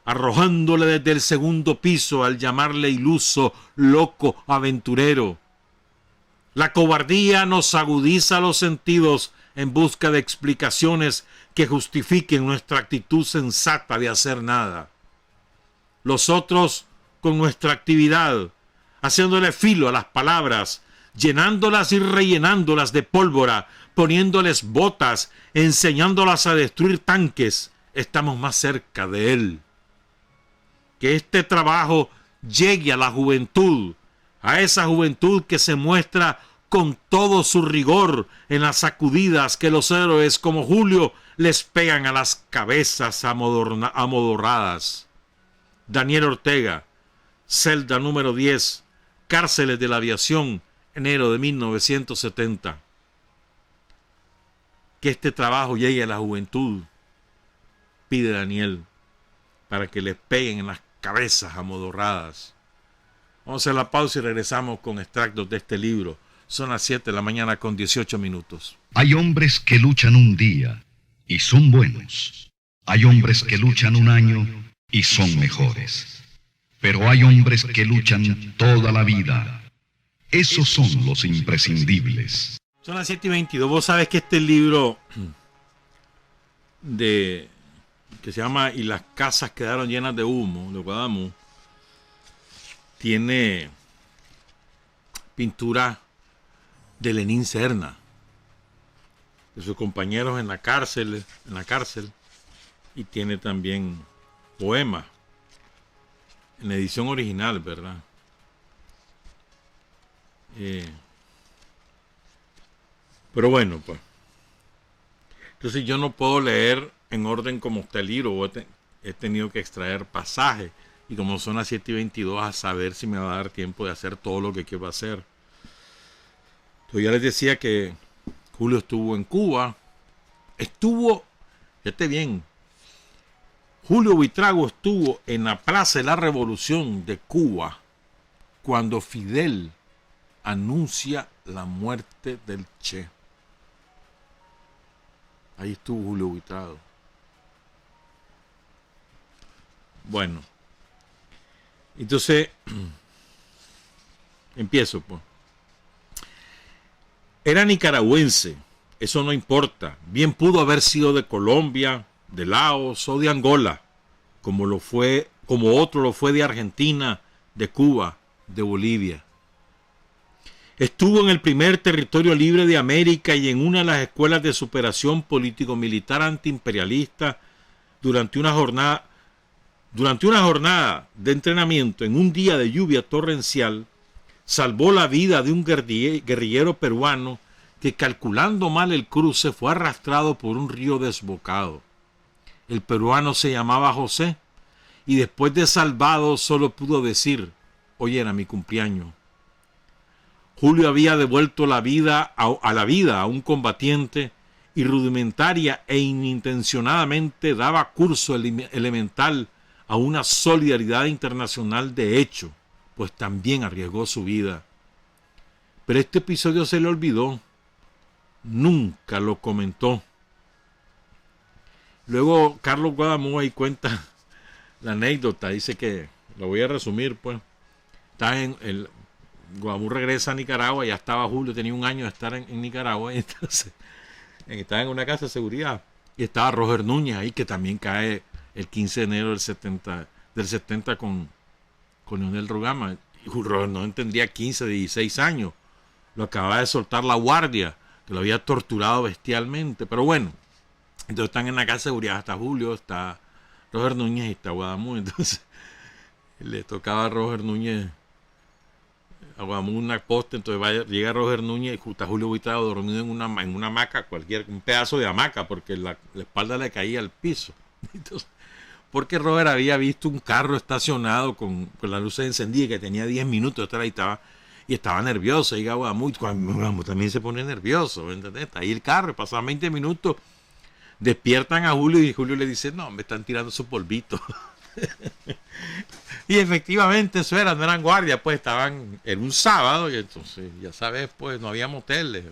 arrojándole desde el segundo piso al llamarle iluso, loco, aventurero. La cobardía nos agudiza los sentidos en busca de explicaciones que justifiquen nuestra actitud sensata de hacer nada. Los otros, con nuestra actividad, haciéndole filo a las palabras, llenándolas y rellenándolas de pólvora, poniéndoles botas, enseñándolas a destruir tanques, estamos más cerca de él. Que este trabajo llegue a la juventud, a esa juventud que se muestra con todo su rigor en las sacudidas que los héroes como Julio les pegan a las cabezas amodorradas. Daniel Ortega, celda número 10, Cárceles de la Aviación, enero de 1970. Que este trabajo llegue a la juventud, pide Daniel, para que les peguen en las cabezas amodorradas. Vamos a hacer la pausa y regresamos con extractos de este libro. Son las 7 de la mañana con 18 minutos. Hay hombres que luchan un día y son buenos. Hay hombres que luchan un año y son mejores. Pero hay hombres que luchan toda la vida. Esos son los imprescindibles. Son las 7:22. Vos sabés que este libro que se llama Y las casas quedaron llenas de humo, de Guadamú, tiene pintura de Lenín Serna, de sus compañeros en la cárcel, y tiene también poemas. en la edición original, ¿verdad? Pero bueno, pues. Entonces yo no puedo leer en orden como está el libro. He tenido que extraer pasajes. Y como son las 7:22, a saber si me va a dar tiempo de hacer todo lo que quiero hacer. Entonces ya les decía que Julio estuvo en Cuba. Fíjate bien, Julio Buitrago estuvo en la Plaza de la Revolución de Cuba cuando Fidel anuncia la muerte del Che. Ahí estuvo Julio Buitrago. Bueno, entonces empiezo, pues. Era nicaragüense, eso no importa. Bien pudo haber sido de Colombia, de Laos o de Angola, como otro lo fue de Argentina, de Cuba, de Bolivia. Estuvo en el primer territorio libre de América y en una de las escuelas de superación político-militar antiimperialista durante una jornada de entrenamiento en un día de lluvia torrencial. Salvó la vida de un guerrillero peruano que, calculando mal el cruce, fue arrastrado por un río desbocado. El peruano se llamaba José y después de salvado solo pudo decir: hoy era mi cumpleaños. Julio había devuelto la vida a un combatiente y rudimentaria e inintencionadamente daba curso elemental a una solidaridad internacional de hecho, pues también arriesgó su vida. Pero este episodio se le olvidó. Nunca lo comentó. Luego Carlos Guadamú ahí cuenta la anécdota. Dice que, lo voy a resumir, pues. Guadamú regresa a Nicaragua. Ya estaba Julio, tenía un año de estar en Nicaragua. Y entonces estaba en una casa de seguridad. Y estaba Roger Núñez ahí, que también cae el 15 de enero del 70 con Leonel Rogama. Y Roger no tendría 15, 16 años. Lo acababa de soltar la guardia, que lo había torturado bestialmente. Pero bueno, entonces están en la casa de seguridad. Está Julio, está Roger Núñez y está Guadamú. Entonces le tocaba a Roger Núñez, a Guadamú una posta. Entonces llega Roger Núñez y está Julio Buitrago dormido en una hamaca, un pedazo de hamaca, porque la espalda le caía al piso. Entonces, porque Robert había visto un carro estacionado con las luces encendidas, que tenía 10 minutos de estar ahí, y estaba nervioso. Y Guadamú también se pone nervioso, ¿entendés? Está ahí el carro, pasaban 20 minutos, despiertan a Julio y Julio le dice: no, me están tirando su polvito. Y efectivamente eso era, no eran guardias, pues era un sábado y entonces, ya sabes, pues no había moteles.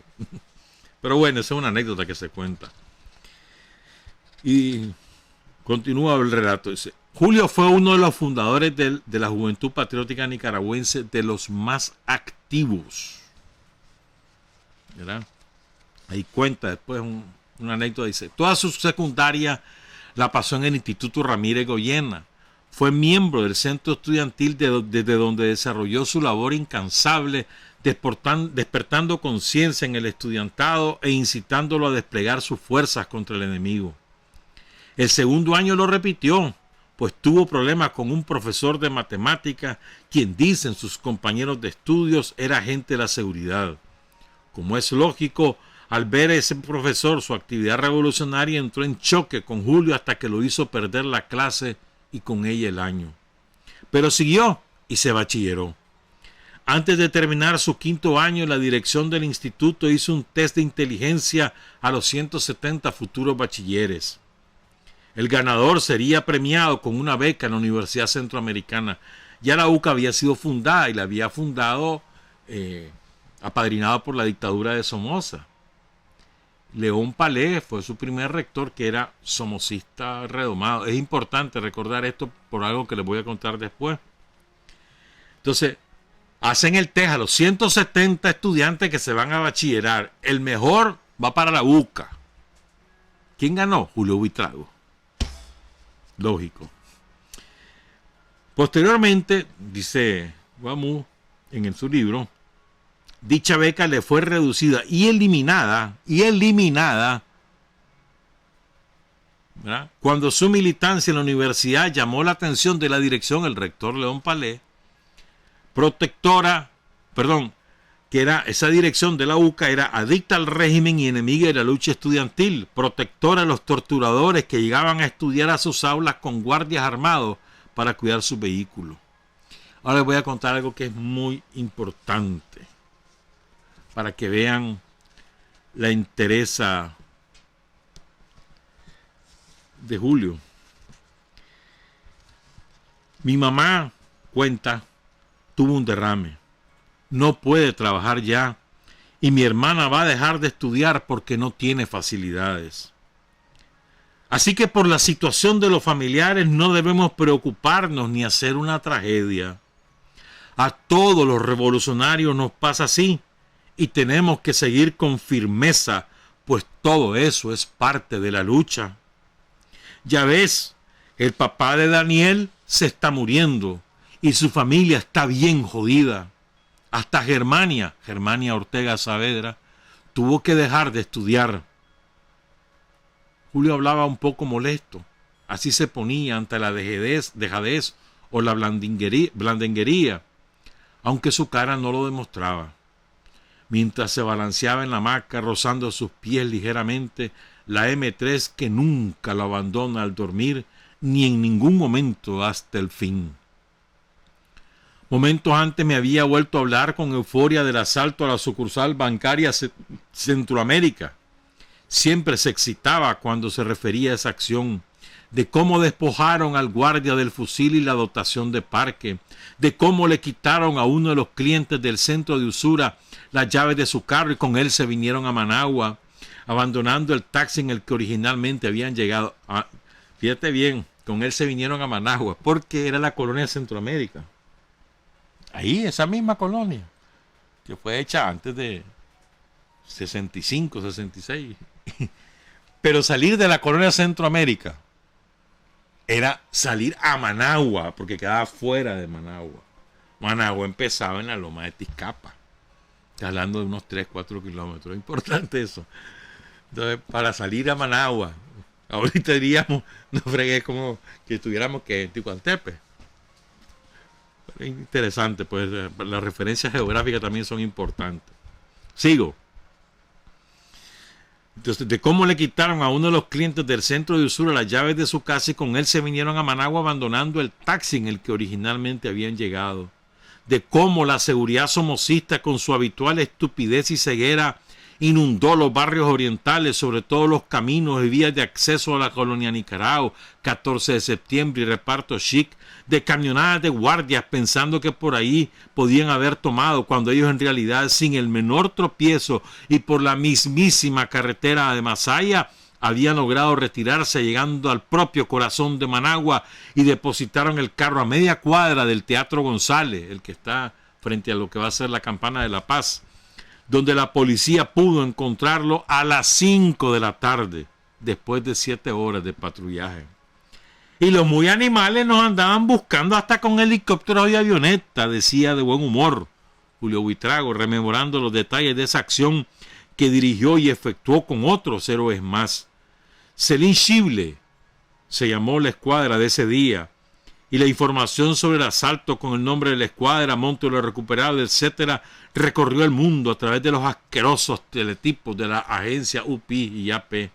Pero bueno, esa es una anécdota que se cuenta. Y continúa el relato. Dice: Julio fue uno de los fundadores de la Juventud Patriótica Nicaragüense, de los más activos. ¿Verdad? Ahí cuenta después una anécdota. Dice: toda su secundaria la pasó en el Instituto Ramírez Goyena. Fue miembro del centro estudiantil desde donde desarrolló su labor incansable, despertando conciencia en el estudiantado e incitándolo a desplegar sus fuerzas contra el enemigo. El segundo año lo repitió, pues tuvo problemas con un profesor de matemáticas, quien, dicen sus compañeros de estudios, era agente de la seguridad. Como es lógico, al ver a ese profesor su actividad revolucionaria, entró en choque con Julio hasta que lo hizo perder la clase y con ella el año. Pero siguió y se bachilleró. Antes de terminar su quinto año, la dirección del instituto hizo un test de inteligencia a los 170 futuros bachilleres. El ganador sería premiado con una beca en la Universidad Centroamericana. Ya la UCA había sido fundada y la había fundado apadrinado por la dictadura de Somoza. León Palé fue su primer rector, que era somocista redomado. Es importante recordar esto por algo que les voy a contar después. Entonces, hacen el test a los 170 estudiantes que se van a bachillerar. El mejor va para la UCA. ¿Quién ganó? Julio Buitrago. Lógico. Posteriormente, dice Guadamú en su libro, dicha beca le fue reducida y eliminada ¿verdad? Cuando su militancia en la universidad llamó la atención de la dirección, el rector León Palé, que era esa dirección de la UCA, era adicta al régimen y enemiga de la lucha estudiantil, protectora de los torturadores que llegaban a estudiar a sus aulas con guardias armados para cuidar sus vehículos. Ahora les voy a contar algo que es muy importante para que vean la entereza de Julio. Mi mamá, cuenta, tuvo un derrame. No puede trabajar ya y mi hermana va a dejar de estudiar porque no tiene facilidades. Así que por la situación de los familiares no debemos preocuparnos ni hacer una tragedia. A todos los revolucionarios nos pasa así y tenemos que seguir con firmeza, pues todo eso es parte de la lucha. Ya ves, el papá de Daniel se está muriendo y su familia está bien jodida. Hasta Germania Ortega Saavedra, tuvo que dejar de estudiar. Julio hablaba un poco molesto. Así se ponía ante la dejadez o la blandenguería, aunque su cara no lo demostraba. Mientras se balanceaba en la hamaca, rozando sus pies ligeramente, la M3 que nunca lo abandona al dormir, ni en ningún momento hasta el fin. Momentos antes me había vuelto a hablar con euforia del asalto a la sucursal bancaria Centroamérica. Siempre se excitaba cuando se refería a esa acción, de cómo despojaron al guardia del fusil y la dotación de parque, de cómo le quitaron a uno de los clientes del centro de usura las llaves de su carro y con él se vinieron a Managua, abandonando el taxi en el que originalmente habían llegado. Fíjate bien, con él se vinieron a Managua, porque era la colonia de Centroamérica. Ahí, esa misma colonia, que fue hecha antes de 65, 66. Pero salir de la colonia de Centroamérica era salir a Managua, porque quedaba fuera de Managua. Managua empezaba en la loma de Tizcapa. Está hablando de unos 3, 4 kilómetros. Importante eso. Entonces, para salir a Managua, ahorita diríamos, no fregué como que estuviéramos que en Ticuantepe. Pero es interesante, pues las referencias geográficas también son importantes. Sigo. Entonces, de cómo le quitaron a uno de los clientes del centro de usura las llaves de su casa y con él se vinieron a Managua abandonando el taxi en el que originalmente habían llegado. De cómo la seguridad somocista con su habitual estupidez y ceguera inundó los barrios orientales, sobre todo los caminos y vías de acceso a la colonia Nicaragua, 14 de septiembre y reparto chic, de camionadas de guardias pensando que por ahí podían haber tomado, cuando ellos en realidad sin el menor tropiezo y por la mismísima carretera de Masaya habían logrado retirarse llegando al propio corazón de Managua y depositaron el carro a media cuadra del Teatro González, el que está frente a lo que va a ser la Campana de la Paz, donde la policía pudo encontrarlo a las 5 de la tarde, después de 7 horas de patrullaje. Y los muy animales nos andaban buscando hasta con helicópteros y avionetas, decía de buen humor Julio Buitrago, rememorando los detalles de esa acción que dirigió y efectuó con otros héroes más. Celín Chible se llamó la escuadra de ese día, y la información sobre el asalto con el nombre de la escuadra, monto de lo recuperado, etcétera, recorrió el mundo a través de los asquerosos teletipos de la agencia UPI y AP.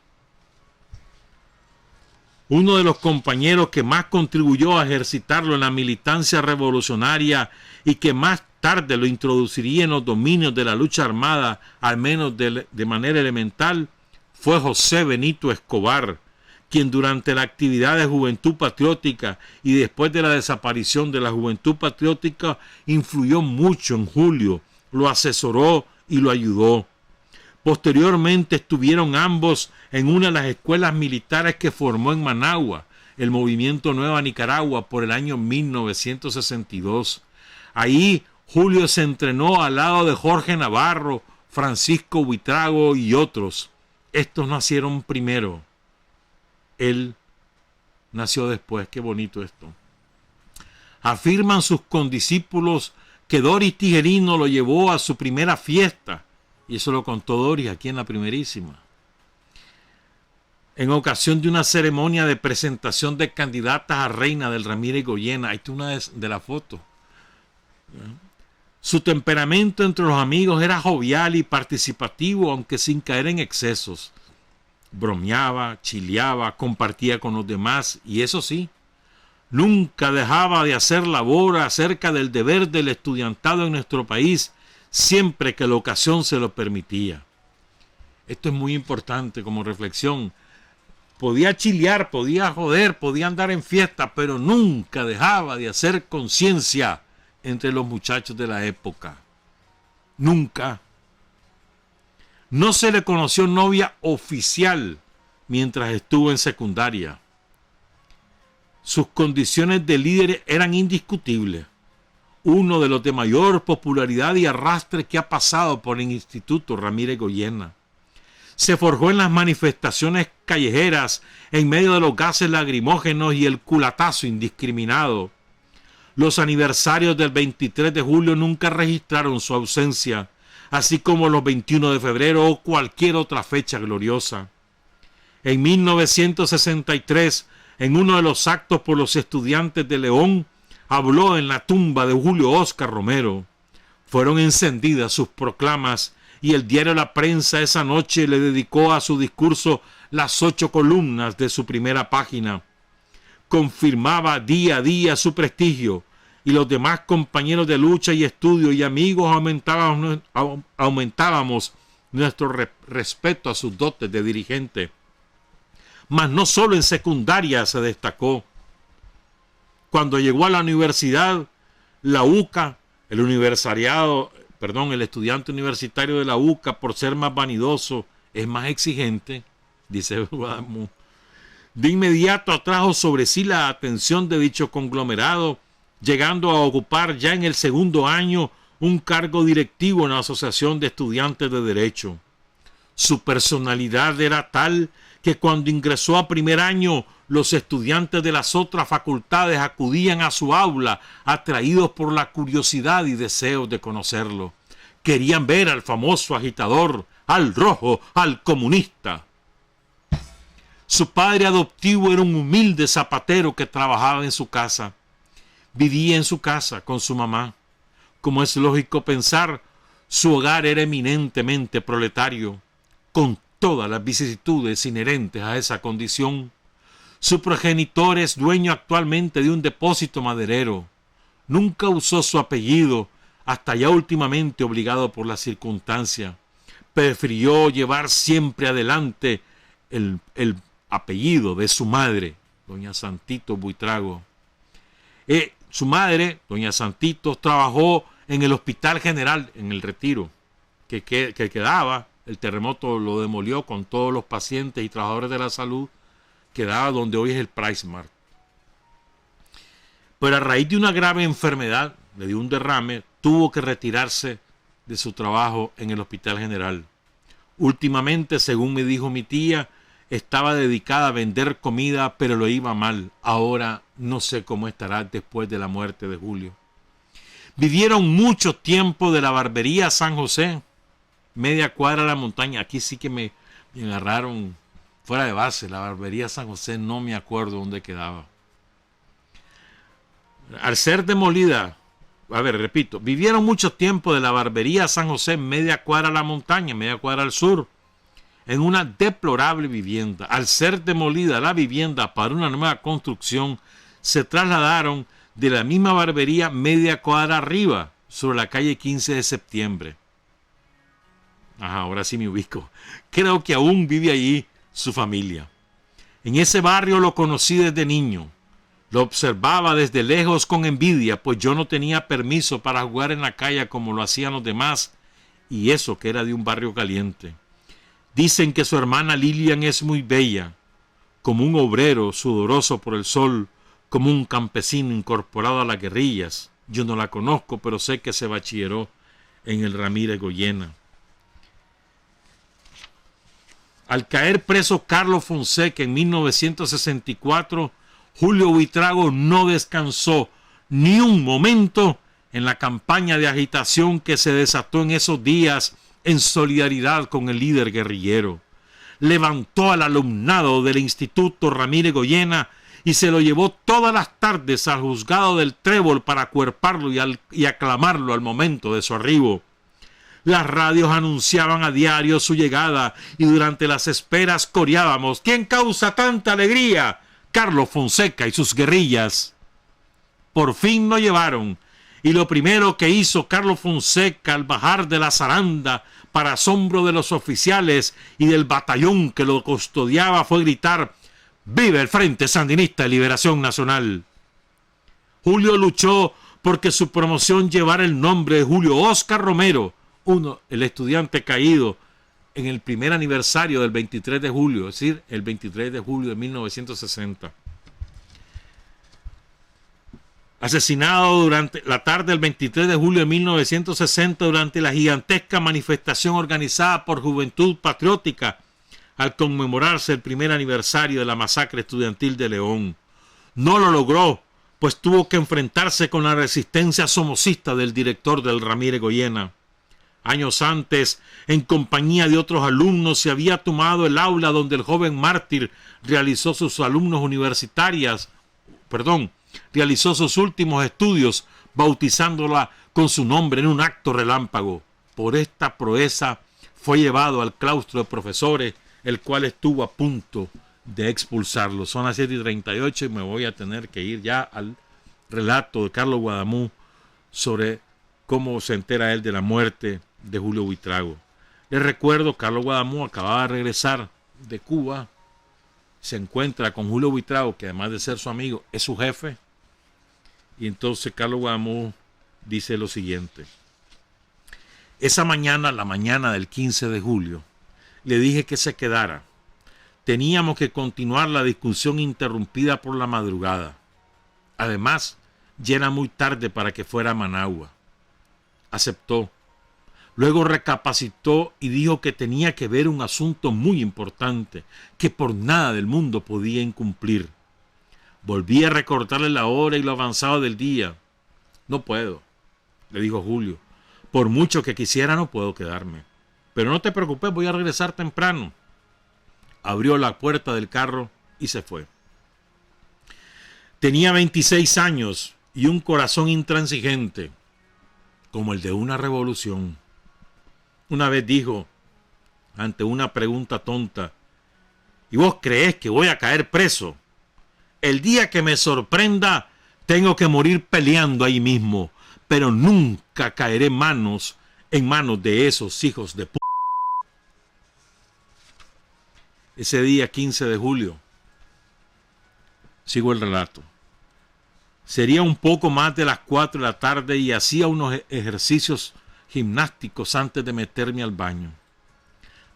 Uno de los compañeros que más contribuyó a ejercitarlo en la militancia revolucionaria y que más tarde lo introduciría en los dominios de la lucha armada, al menos de manera elemental, fue José Benito Escobar, quien durante la actividad de Juventud Patriótica y después de la desaparición de la Juventud Patriótica influyó mucho en Julio, lo asesoró y lo ayudó. Posteriormente estuvieron ambos en una de las escuelas militares que formó en Managua, el Movimiento Nueva Nicaragua, por el año 1962. Ahí Julio se entrenó al lado de Jorge Navarro, Francisco Buitrago y otros. Estos nacieron primero. Él nació después. Qué bonito esto. Afirman sus condiscípulos que Doris Tijerino lo llevó a su primera fiesta. Y eso lo contó Doris aquí en la primerísima. en ocasión de una ceremonia de presentación de candidatas a reina del Ramírez Goyena. Ahí está una de la foto. Su temperamento entre los amigos era jovial y participativo, aunque sin caer en excesos. Bromeaba, chileaba, compartía con los demás y eso sí, nunca dejaba de hacer labor acerca del deber del estudiantado en nuestro país, siempre que la ocasión se lo permitía. Esto es muy importante como reflexión. Podía chilear, podía joder, podía andar en fiesta, pero nunca dejaba de hacer conciencia entre los muchachos de la época. Nunca. No se le conoció novia oficial mientras estuvo en secundaria. Sus condiciones de líder eran indiscutibles. Uno de los de mayor popularidad y arrastre que ha pasado por el Instituto Ramírez Goyena. Se forjó en las manifestaciones callejeras, en medio de los gases lacrimógenos y el culatazo indiscriminado. Los aniversarios del 23 de julio nunca registraron su ausencia, así como los 21 de febrero o cualquier otra fecha gloriosa. En 1963, en uno de los actos por los estudiantes de León, habló en la tumba de Julio Óscar Romero. Fueron encendidas sus proclamas y el diario La Prensa esa noche le dedicó a su discurso las 8 columnas de su primera página. Confirmaba día a día su prestigio y los demás compañeros de lucha y estudio y amigos aumentábamos nuestro respeto a sus dotes de dirigente. Mas no solo en secundaria se destacó. Cuando llegó a la universidad, la UCA, el estudiante universitario de la UCA, por ser más vanidoso, es más exigente, dice Guadamón. De inmediato atrajo sobre sí la atención de dicho conglomerado, llegando a ocupar ya en el segundo año un cargo directivo en la Asociación de Estudiantes de Derecho. Su personalidad era tal que cuando ingresó a primer año, los estudiantes de las otras facultades acudían a su aula, atraídos por la curiosidad y deseos de conocerlo. Querían ver al famoso agitador, al rojo, al comunista. Su padre adoptivo era un humilde zapatero que trabajaba en su casa. Vivía en su casa con su mamá. Como es lógico pensar, su hogar era eminentemente proletario, con todas las vicisitudes inherentes a esa condición. Su progenitor es dueño actualmente de un depósito maderero. Nunca usó su apellido, hasta ya últimamente obligado por la circunstancia. Prefirió llevar siempre adelante el apellido de su madre, doña Santito Buitrago. Su madre, doña Santitos, trabajó en el Hospital General, en el Retiro, que quedaba, el terremoto lo demolió con todos los pacientes y trabajadores de la salud, quedaba donde hoy es el PriceMart. Pero a raíz de una grave enfermedad, le dio un derrame, tuvo que retirarse de su trabajo en el Hospital General. Últimamente, según me dijo mi tía, estaba dedicada a vender comida, pero le iba mal. Ahora no sé cómo estará después de la muerte de Julio. Vivieron mucho tiempo de la barbería San José, media cuadra de la montaña. Aquí sí que me agarraron fuera de base. La barbería San José no me acuerdo dónde quedaba. Al ser demolida, vivieron mucho tiempo de la barbería San José, media cuadra a la montaña, media cuadra al sur, en una deplorable vivienda. Al ser demolida la vivienda para una nueva construcción, se trasladaron de la misma barbería media cuadra arriba, sobre la calle 15 de septiembre. Ahora sí me ubico. Creo que aún vive allí su familia. En ese barrio lo conocí desde niño. Lo observaba desde lejos con envidia, pues yo no tenía permiso para jugar en la calle como lo hacían los demás, y eso que era de un barrio caliente. Dicen que su hermana Lilian es muy bella, como un obrero sudoroso por el sol, como un campesino incorporado a las guerrillas. Yo no la conozco, pero sé que se bachilleró en el Ramírez Goyena. Al caer preso Carlos Fonseca en 1964, Julio Buitrago no descansó ni un momento en la campaña de agitación que se desató en esos días en solidaridad con el líder guerrillero. levantó al alumnado del Instituto Ramírez Goyena y se lo llevó todas las tardes al juzgado del Trébol para acuerparlo y aclamarlo al momento de su arribo. Las radios anunciaban a diario su llegada y durante las esperas coreábamos: ¿quién causa tanta alegría? Carlos Fonseca y sus guerrillas. Por fin lo llevaron, y lo primero que hizo Carlos Fonseca al bajar de la zaranda, para asombro de los oficiales y del batallón que lo custodiaba, fue gritar: ¡viva el Frente Sandinista de Liberación Nacional! Julio luchó porque su promoción llevara el nombre de Julio Óscar Romero, el estudiante caído en el primer aniversario del 23 de julio, es decir, el 23 de julio de 1960. Asesinado durante la tarde del 23 de julio de 1960 durante la gigantesca manifestación organizada por Juventud Patriótica al conmemorarse el primer aniversario de la masacre estudiantil de León. No lo logró, pues tuvo que enfrentarse con la resistencia somocista del director del Ramírez Goyena. Años antes, en compañía de otros alumnos, se había tomado el aula donde el joven mártir realizó sus últimos estudios, bautizándola con su nombre en un acto relámpago. Por esta proeza fue llevado al claustro de profesores, el cual estuvo a punto de expulsarlo. Son las 7:38 y me voy a tener que ir ya al relato de Carlos Guadamú sobre cómo se entera él de la muerte de Julio Buitrago. Les recuerdo, Carlos Guadamú acababa de regresar de Cuba, se encuentra con Julio Buitrago, que además de ser su amigo, es su jefe, y entonces Carlos Guadamú dice lo siguiente: esa mañana, la mañana del 15 de julio, le dije que se quedara. Teníamos que continuar la discusión interrumpida por la madrugada. Además, ya era muy tarde para que fuera a Managua. Aceptó. Luego recapacitó y dijo que tenía que ver un asunto muy importante, que por nada del mundo podía incumplir. Volví a recordarle la hora y lo avanzado del día. No puedo, le dijo Julio. Por mucho que quisiera, no puedo quedarme. Pero no te preocupes, voy a regresar temprano. Abrió la puerta del carro y se fue. Tenía 26 años y un corazón intransigente, como el de una revolución. Una vez dijo, ante una pregunta tonta: ¿y vos creés que voy a caer preso? El día que me sorprenda, tengo que morir peleando ahí mismo, pero nunca caeré en manos de esos hijos de p***. Ese día 15 de julio, sigo el relato, sería un poco más de las 4 de la tarde y hacía unos ejercicios gimnásticos antes de meterme al baño.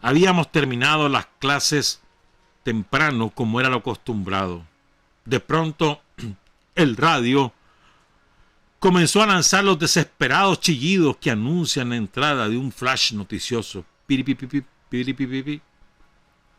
Habíamos terminado las clases temprano, como era lo acostumbrado. De pronto, el radio comenzó a lanzar los desesperados chillidos que anuncian la entrada de un flash noticioso. Piripipipi, piripipipi.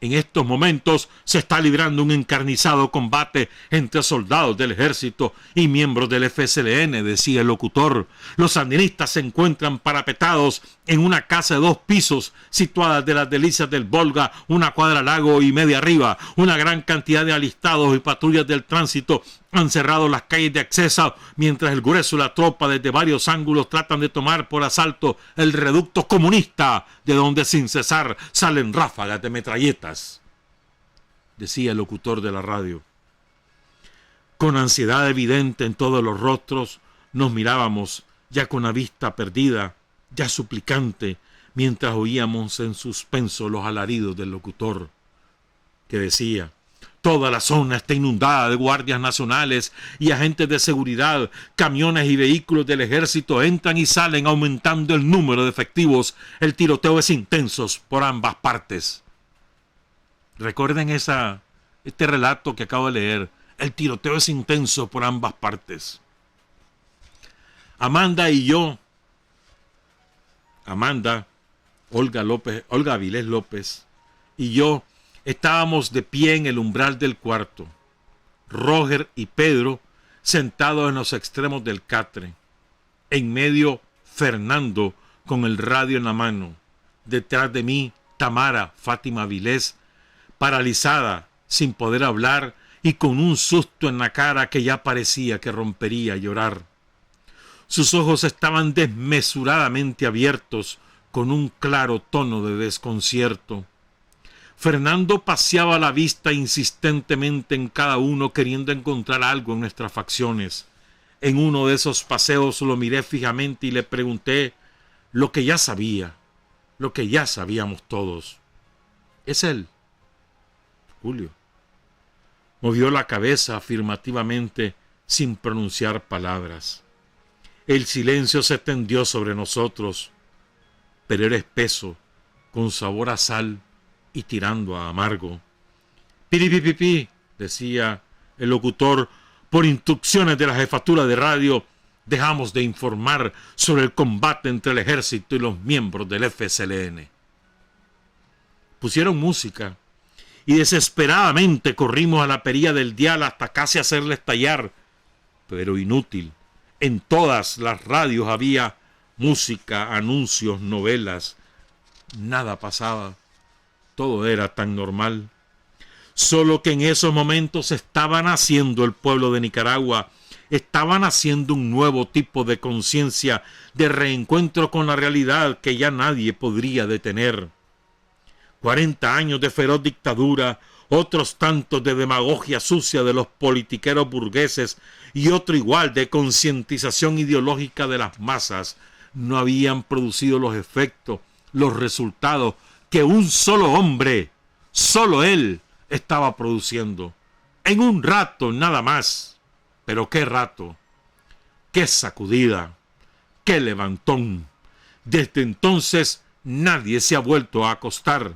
En estos momentos se está librando un encarnizado combate entre soldados del ejército y miembros del FSLN, decía el locutor. Los sandinistas se encuentran parapetados en una casa de 2 pisos situada de las Delicias del Volga, una cuadra lago y media arriba. Una gran cantidad de alistados y patrullas del tránsito han cerrado las calles de acceso, mientras el grueso de la tropa desde varios ángulos tratan de tomar por asalto el reducto comunista, de donde sin cesar salen ráfagas de metralletas, decía el locutor de la radio. Con ansiedad evidente en todos los rostros, nos mirábamos, ya con la vista perdida, ya suplicante, mientras oíamos en suspenso los alaridos del locutor, que decía: toda la zona está inundada de guardias nacionales y agentes de seguridad. Camiones y vehículos del ejército entran y salen, aumentando el número de efectivos. El tiroteo es intenso por ambas partes. Recuerden este relato que acabo de leer. El tiroteo es intenso por ambas partes. Amanda, Olga Avilés López y yo estábamos de pie en el umbral del cuarto. Roger y Pedro sentados en los extremos del catre. En medio, Fernando con el radio en la mano. Detrás de mí, Tamara, Fátima Avilés, paralizada, sin poder hablar y con un susto en la cara que ya parecía que rompería a llorar. Sus ojos estaban desmesuradamente abiertos, con un claro tono de desconcierto. Fernando paseaba la vista insistentemente en cada uno, queriendo encontrar algo en nuestras facciones. En uno de esos paseos lo miré fijamente y le pregunté lo que ya sabía, lo que ya sabíamos todos. ¿Es él? Julio. Movió la cabeza afirmativamente sin pronunciar palabras. El silencio se tendió sobre nosotros, pero era espeso, con sabor a sal y tirando a amargo. «Piripipipi», decía el locutor, «por instrucciones de la jefatura de radio, dejamos de informar sobre el combate entre el ejército y los miembros del FSLN». Pusieron música y desesperadamente corrimos a la perilla del dial hasta casi hacerle estallar, pero inútil. En todas las radios había música, anuncios, novelas. Nada pasaba. Todo era tan normal. Solo que en esos momentos estaba naciendo el pueblo de Nicaragua, estaba naciendo un nuevo tipo de conciencia, de reencuentro con la realidad que ya nadie podría detener. 40 años de feroz dictadura, otros tantos de demagogia sucia de los politiqueros burgueses y otro igual de concientización ideológica de las masas, no habían producido los efectos, los resultados que un solo hombre, solo él, estaba produciendo. En un rato nada más. Pero qué rato, qué sacudida, qué levantón. Desde entonces nadie se ha vuelto a acostar,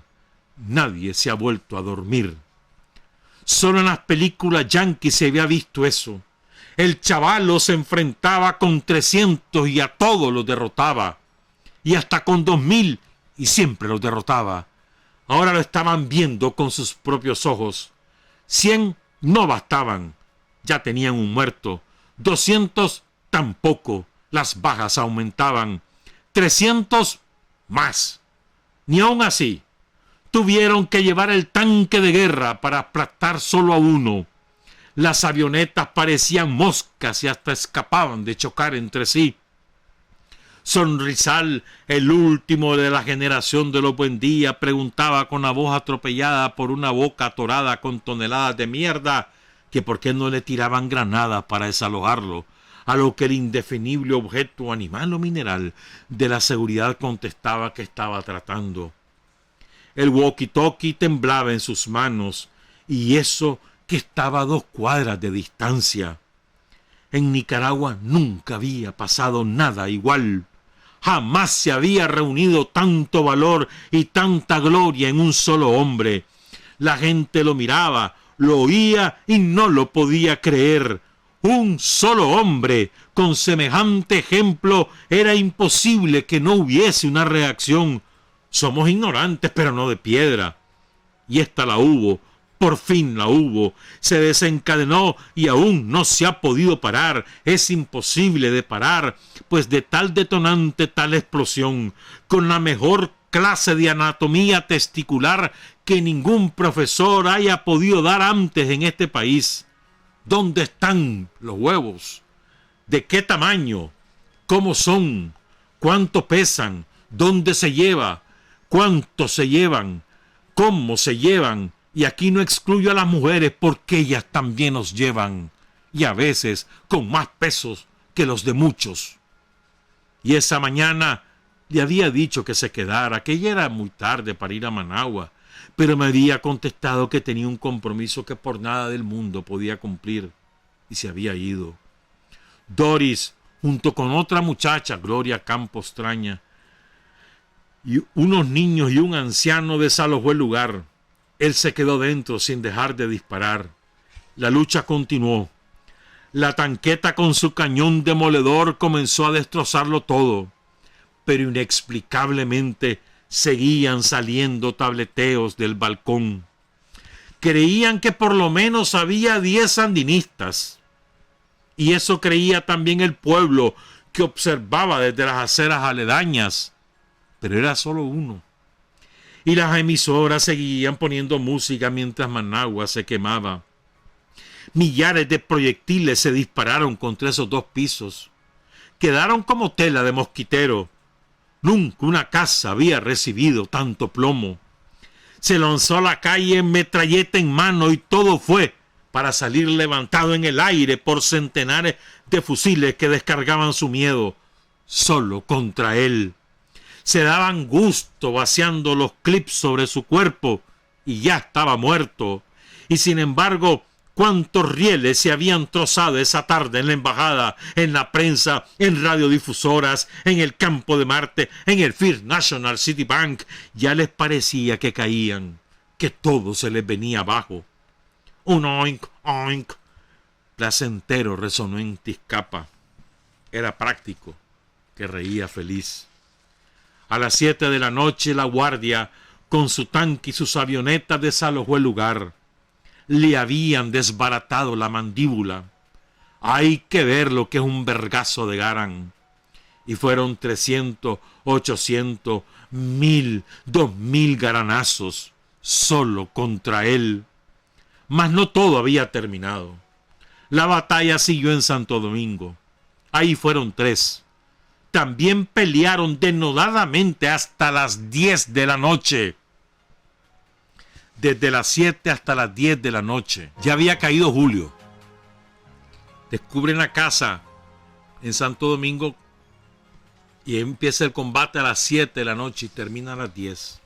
nadie se ha vuelto a dormir. Solo en las películas yanquis se había visto eso. El chavalo se enfrentaba con 300 y a todos los derrotaba. Y hasta con 2000 y siempre los derrotaba. Ahora lo estaban viendo con sus propios ojos. 100 no bastaban, ya tenían un muerto. 200 tampoco, las bajas aumentaban. 300 más. Ni aun así. Tuvieron que llevar el tanque de guerra para aplastar solo a uno. Las avionetas parecían moscas y hasta escapaban de chocar entre sí. Sonrisal, el último de la generación de los Buendía, preguntaba con la voz atropellada por una boca atorada con toneladas de mierda que por qué no le tiraban granadas para desalojarlo, a lo que el indefinible objeto animal o mineral de la seguridad contestaba que estaba tratando. El walkie-talkie temblaba en sus manos, y eso que estaba a 2 cuadras de distancia. En Nicaragua nunca había pasado nada igual. Jamás se había reunido tanto valor y tanta gloria en un solo hombre. La gente lo miraba, lo oía y no lo podía creer. Un solo hombre, con semejante ejemplo, era imposible que no hubiese una reacción. Somos ignorantes, pero no de piedra. Y esta la hubo, por fin la hubo. Se desencadenó y aún no se ha podido parar. Es imposible de parar, pues de tal detonante, tal explosión, con la mejor clase de anatomía testicular que ningún profesor haya podido dar antes en este país. ¿Dónde están los huevos? ¿De qué tamaño? ¿Cómo son? ¿Cuánto pesan? ¿Dónde se lleva? ¿Cuánto se llevan? ¿Cómo se llevan? Y aquí no excluyo a las mujeres porque ellas también nos llevan, y a veces con más pesos que los de muchos. Y esa mañana le había dicho que se quedara, que ya era muy tarde para ir a Managua, pero me había contestado que tenía un compromiso que por nada del mundo podía cumplir, y se había ido. Doris, junto con otra muchacha, Gloria Campos Traña, y unos niños y un anciano, desalojó el lugar. Él se quedó dentro sin dejar de disparar. La lucha continuó. La tanqueta con su cañón demoledor comenzó a destrozarlo todo, pero inexplicablemente seguían saliendo tableteos del balcón. Creían que por lo menos había 10 sandinistas, y eso creía también el pueblo que observaba desde las aceras aledañas, pero era solo uno. y las emisoras seguían poniendo música mientras Managua se quemaba. Millares de proyectiles se dispararon contra esos dos pisos. Quedaron como tela de mosquitero. Nunca una casa había recibido tanto plomo. Se lanzó a la calle metralleta en mano y todo fue para salir levantado en el aire por centenares de fusiles que descargaban su miedo solo contra él. Se daban gusto vaciando los clips sobre su cuerpo y ya estaba muerto. Y sin embargo, cuántos rieles se habían trozado esa tarde en la embajada, en la prensa, en radiodifusoras, en el campo de Marte, en el First National Citibank. Ya les parecía que caían, que todo se les venía abajo. Un oink, oink, placentero resonó en Tizcapa. Era práctico, que reía feliz. A las 7 de la noche la guardia, con su tanque y sus avionetas, desalojó el lugar. Le habían desbaratado la mandíbula. Hay que ver lo que es un vergazo de Garand. Y fueron 300, 800, 1000, 2000 garanazos solo contra él. Mas no todo había terminado. La batalla siguió en Santo Domingo. Ahí fueron 3. También pelearon denodadamente hasta las 10 de la noche. Desde las 7 hasta las 10 de la noche. Ya había caído julio. Descubren la casa en Santo Domingo y empieza el combate a las 7 de la noche y termina a las 10.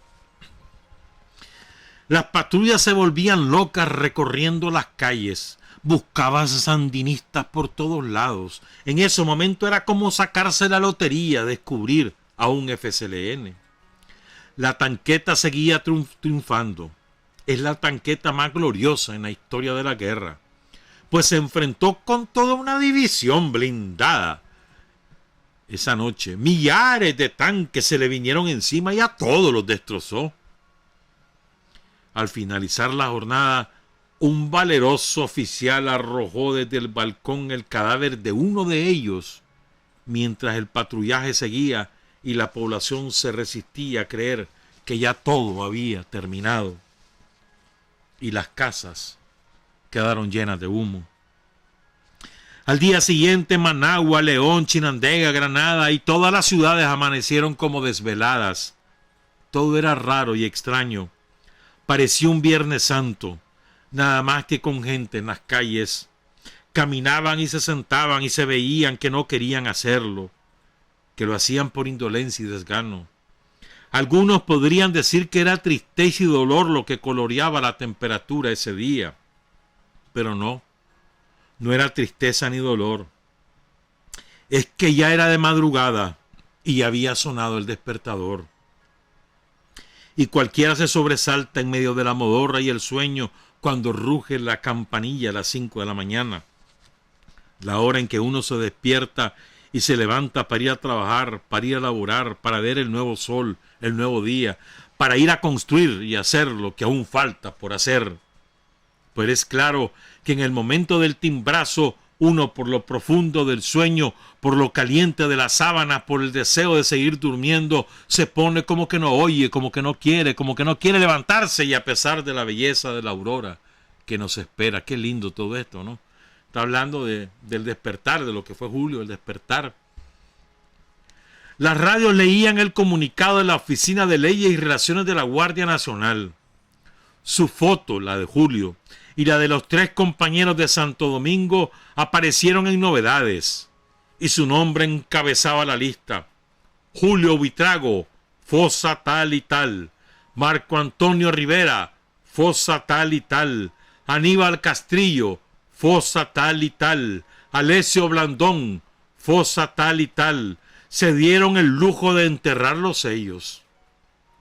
Las patrullas se volvían locas recorriendo las calles. Buscaban sandinistas por todos lados. En ese momento era como sacarse la lotería, descubrir a un FCLN. La tanqueta seguía triunfando. Es la tanqueta más gloriosa en la historia de la guerra, pues se enfrentó con toda una división blindada. Esa noche, millares de tanques se le vinieron encima y a todos los destrozó. Al finalizar la jornada, un valeroso oficial arrojó desde el balcón el cadáver de uno de ellos, mientras el patrullaje seguía y la población se resistía a creer que ya todo había terminado. Y las casas quedaron llenas de humo. Al día siguiente, Managua, León, Chinandega, Granada y todas las ciudades amanecieron como desveladas. Todo era raro y extraño. Parecía un Viernes Santo, nada más que con gente en las calles. Caminaban y se sentaban y se veían que no querían hacerlo, que lo hacían por indolencia y desgano. Algunos podrían decir que era tristeza y dolor lo que coloreaba la temperatura ese día, pero no era tristeza ni dolor. Es que ya era de madrugada y había sonado el despertador. Y cualquiera se sobresalta en medio de la modorra y el sueño cuando ruge la campanilla a las 5 de la mañana. La hora en que uno se despierta y se levanta para ir a trabajar, para ir a laborar, para ver el nuevo sol, el nuevo día, para ir a construir y hacer lo que aún falta por hacer. Pues es claro que en el momento del timbrazo, uno por lo profundo del sueño, por lo caliente de la sábana, por el deseo de seguir durmiendo, se pone como que no oye, como que no quiere levantarse, y a pesar de la belleza de la aurora que nos espera. Qué lindo todo esto, ¿no? Está hablando del despertar, de lo que fue julio, el despertar. Las radios leían el comunicado de la Oficina de Leyes y Relaciones de la Guardia Nacional. Su foto, la de Julio, y la de los 3 compañeros de Santo Domingo aparecieron en Novedades, y su nombre encabezaba la lista. Julio Buitrago, fosa tal y tal. Marco Antonio Rivera, fosa tal y tal. Aníbal Castrillo, fosa tal y tal. Alessio Blandón, fosa tal y tal. Se dieron el lujo de enterrarlos ellos.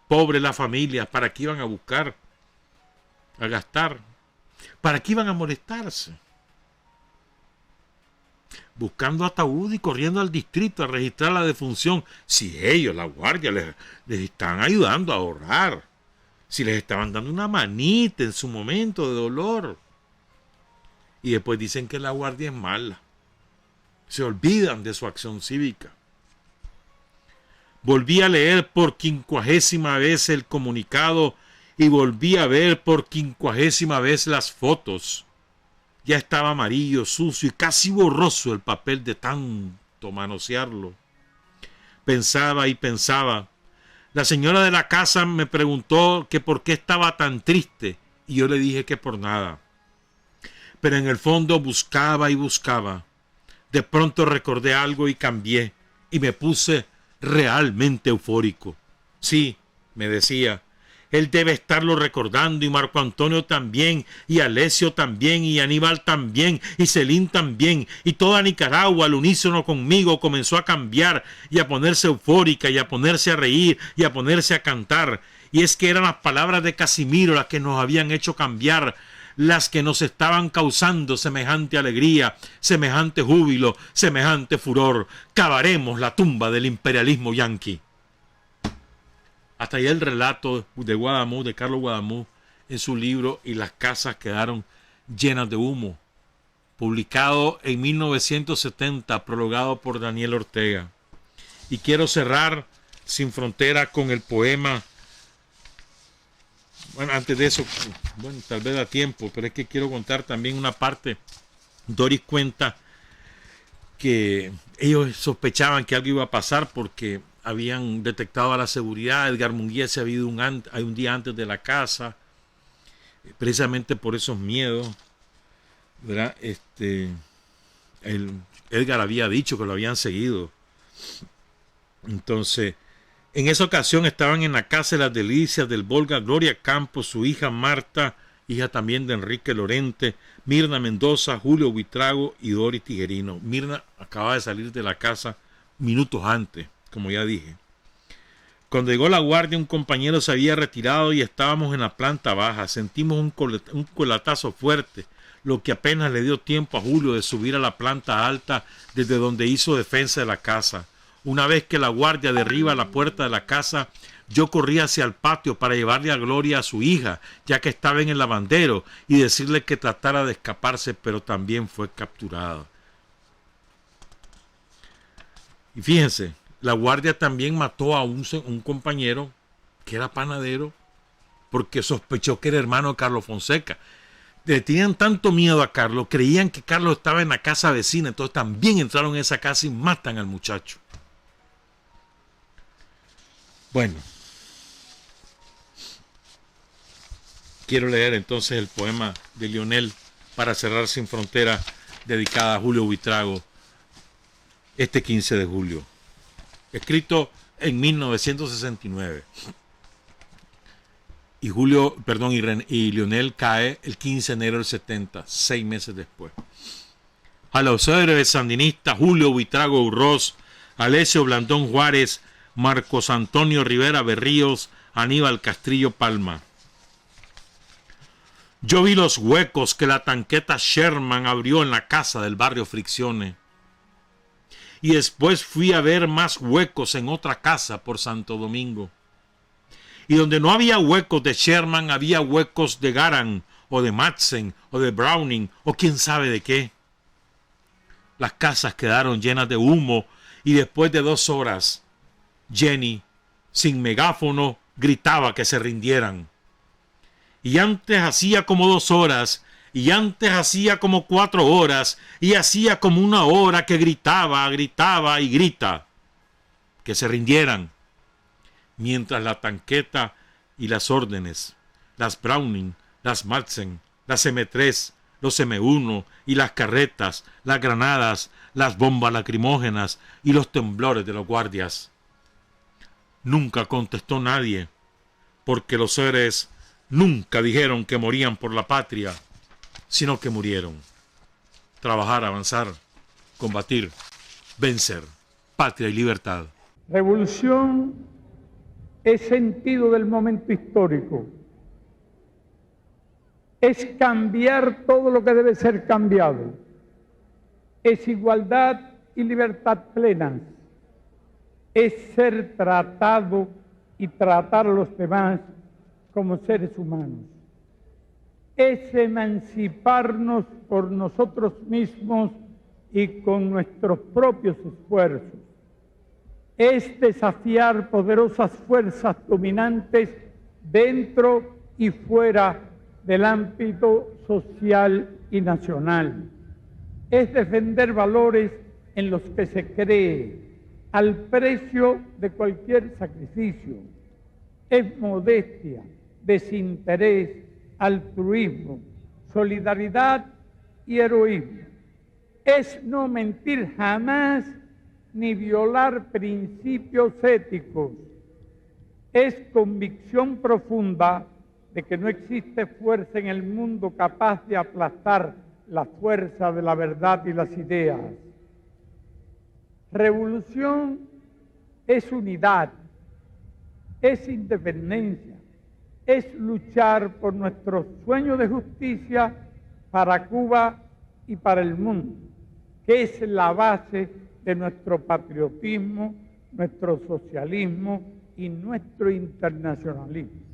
Pobre la familia, ¿para qué iban a buscar? A gastar. ¿Para qué iban a molestarse? Buscando ataúd y corriendo al distrito a registrar la defunción. Si ellos, la guardia, les están ayudando a ahorrar. Si les estaban dando una manita en su momento de dolor. Y después dicen que la guardia es mala. Se olvidan de su acción cívica. Volví a leer por 50ª vez el comunicado y volví a ver por 50ª vez las fotos. Ya estaba amarillo, sucio y casi borroso el papel de tanto manosearlo. Pensaba y pensaba. La señora de la casa me preguntó que por qué estaba tan triste y yo le dije que por nada. Pero en el fondo buscaba y buscaba. De pronto recordé algo y cambié y me puse realmente eufórico. Sí, me decía, él debe estarlo recordando y Marco Antonio también, y Alessio también, y Aníbal también, y Celín también, y toda Nicaragua al unísono conmigo comenzó a cambiar y a ponerse eufórica y a ponerse a reír y a ponerse a cantar. Y es que eran las palabras de Casimiro las que nos habían hecho cambiar, las que nos estaban causando semejante alegría, semejante júbilo, semejante furor. Cavaremos la tumba del imperialismo yanqui. Hasta ahí el relato de Guadamú, de Carlos Guadamú, en su libro Y las casas quedaron llenas de humo, publicado en 1970, prologado por Daniel Ortega. Y quiero cerrar Sin Frontera con el poema. Bueno, antes de eso, bueno, tal vez da tiempo, pero es que quiero contar también una parte. Doris cuenta que ellos sospechaban que algo iba a pasar porque habían detectado a la seguridad. Edgar Munguía se había ido un día antes de la casa, precisamente por esos miedos, ¿verdad? Edgar había dicho que lo habían seguido. Entonces, en esa ocasión estaban en la casa de las Delicias del Volga Gloria Campos, su hija Marta, hija también de Enrique Lorente, Mirna Mendoza, Julio Buitrago y Doris Tijerino. Mirna acababa de salir de la casa minutos antes, como ya dije. Cuando llegó la guardia, un compañero se había retirado y estábamos en la planta baja. Sentimos un coletazo fuerte, lo que apenas le dio tiempo a Julio de subir a la planta alta desde donde hizo defensa de la casa. Una vez que la guardia derriba la puerta de la casa, yo corrí hacia el patio para llevarle a Gloria a su hija, ya que estaba en el lavandero, y decirle que tratara de escaparse, pero también fue capturada. Y fíjense, la guardia también mató a un compañero que era panadero porque sospechó que era hermano de Carlos Fonseca. Le tenían tanto miedo a Carlos, creían que Carlos estaba en la casa vecina, entonces también entraron en esa casa y matan al muchacho. Bueno, quiero leer entonces el poema de Lionel para cerrar Sin Frontera, dedicada a Julio Buitrago, este 15 de julio, escrito en 1969. Y Lionel cae el 15 de enero del 70, 6 meses después. A los héroes sandinistas Julio Buitrago Urroz, Alessio Blandón Juárez, Marcos Antonio Rivera Berríos, Aníbal Castrillo Palma. Yo vi los huecos que la tanqueta Sherman abrió en la casa del barrio Fricciones. Y después fui a ver más huecos en otra casa por Santo Domingo. Y donde no había huecos de Sherman, había huecos de Garand, o de Madsen, o de Browning, o quién sabe de qué. Las casas quedaron llenas de humo, y después de 2 horas, Jenny, sin megáfono, gritaba que se rindieran. Y antes hacía como 2 horas, y antes hacía como 4 horas, y hacía como 1 hora que gritaba y grita que se rindieran. Mientras la tanqueta y las órdenes, las Browning, las Madsen, las M3, los M1 y las carretas, las granadas, las bombas lacrimógenas y los temblores de los guardias. Nunca contestó nadie, porque los seres nunca dijeron que morían por la patria, sino que murieron. Trabajar, avanzar, combatir, vencer, patria y libertad. Revolución es sentido del momento histórico. Es cambiar todo lo que debe ser cambiado. Es igualdad y libertad plenas. Es ser tratado y tratar a los demás como seres humanos. Es emanciparnos por nosotros mismos y con nuestros propios esfuerzos. es desafiar poderosas fuerzas dominantes dentro y fuera del ámbito social y nacional. Es defender valores en los que se cree al precio de cualquier sacrificio. Es modestia, desinterés, altruismo, solidaridad y heroísmo. Es no mentir jamás ni violar principios éticos. Es convicción profunda de que no existe fuerza en el mundo capaz de aplastar la fuerza de la verdad y las ideas. Revolución es unidad, es independencia, es luchar por nuestro sueño de justicia para Cuba y para el mundo, que es la base de nuestro patriotismo, nuestro socialismo y nuestro internacionalismo.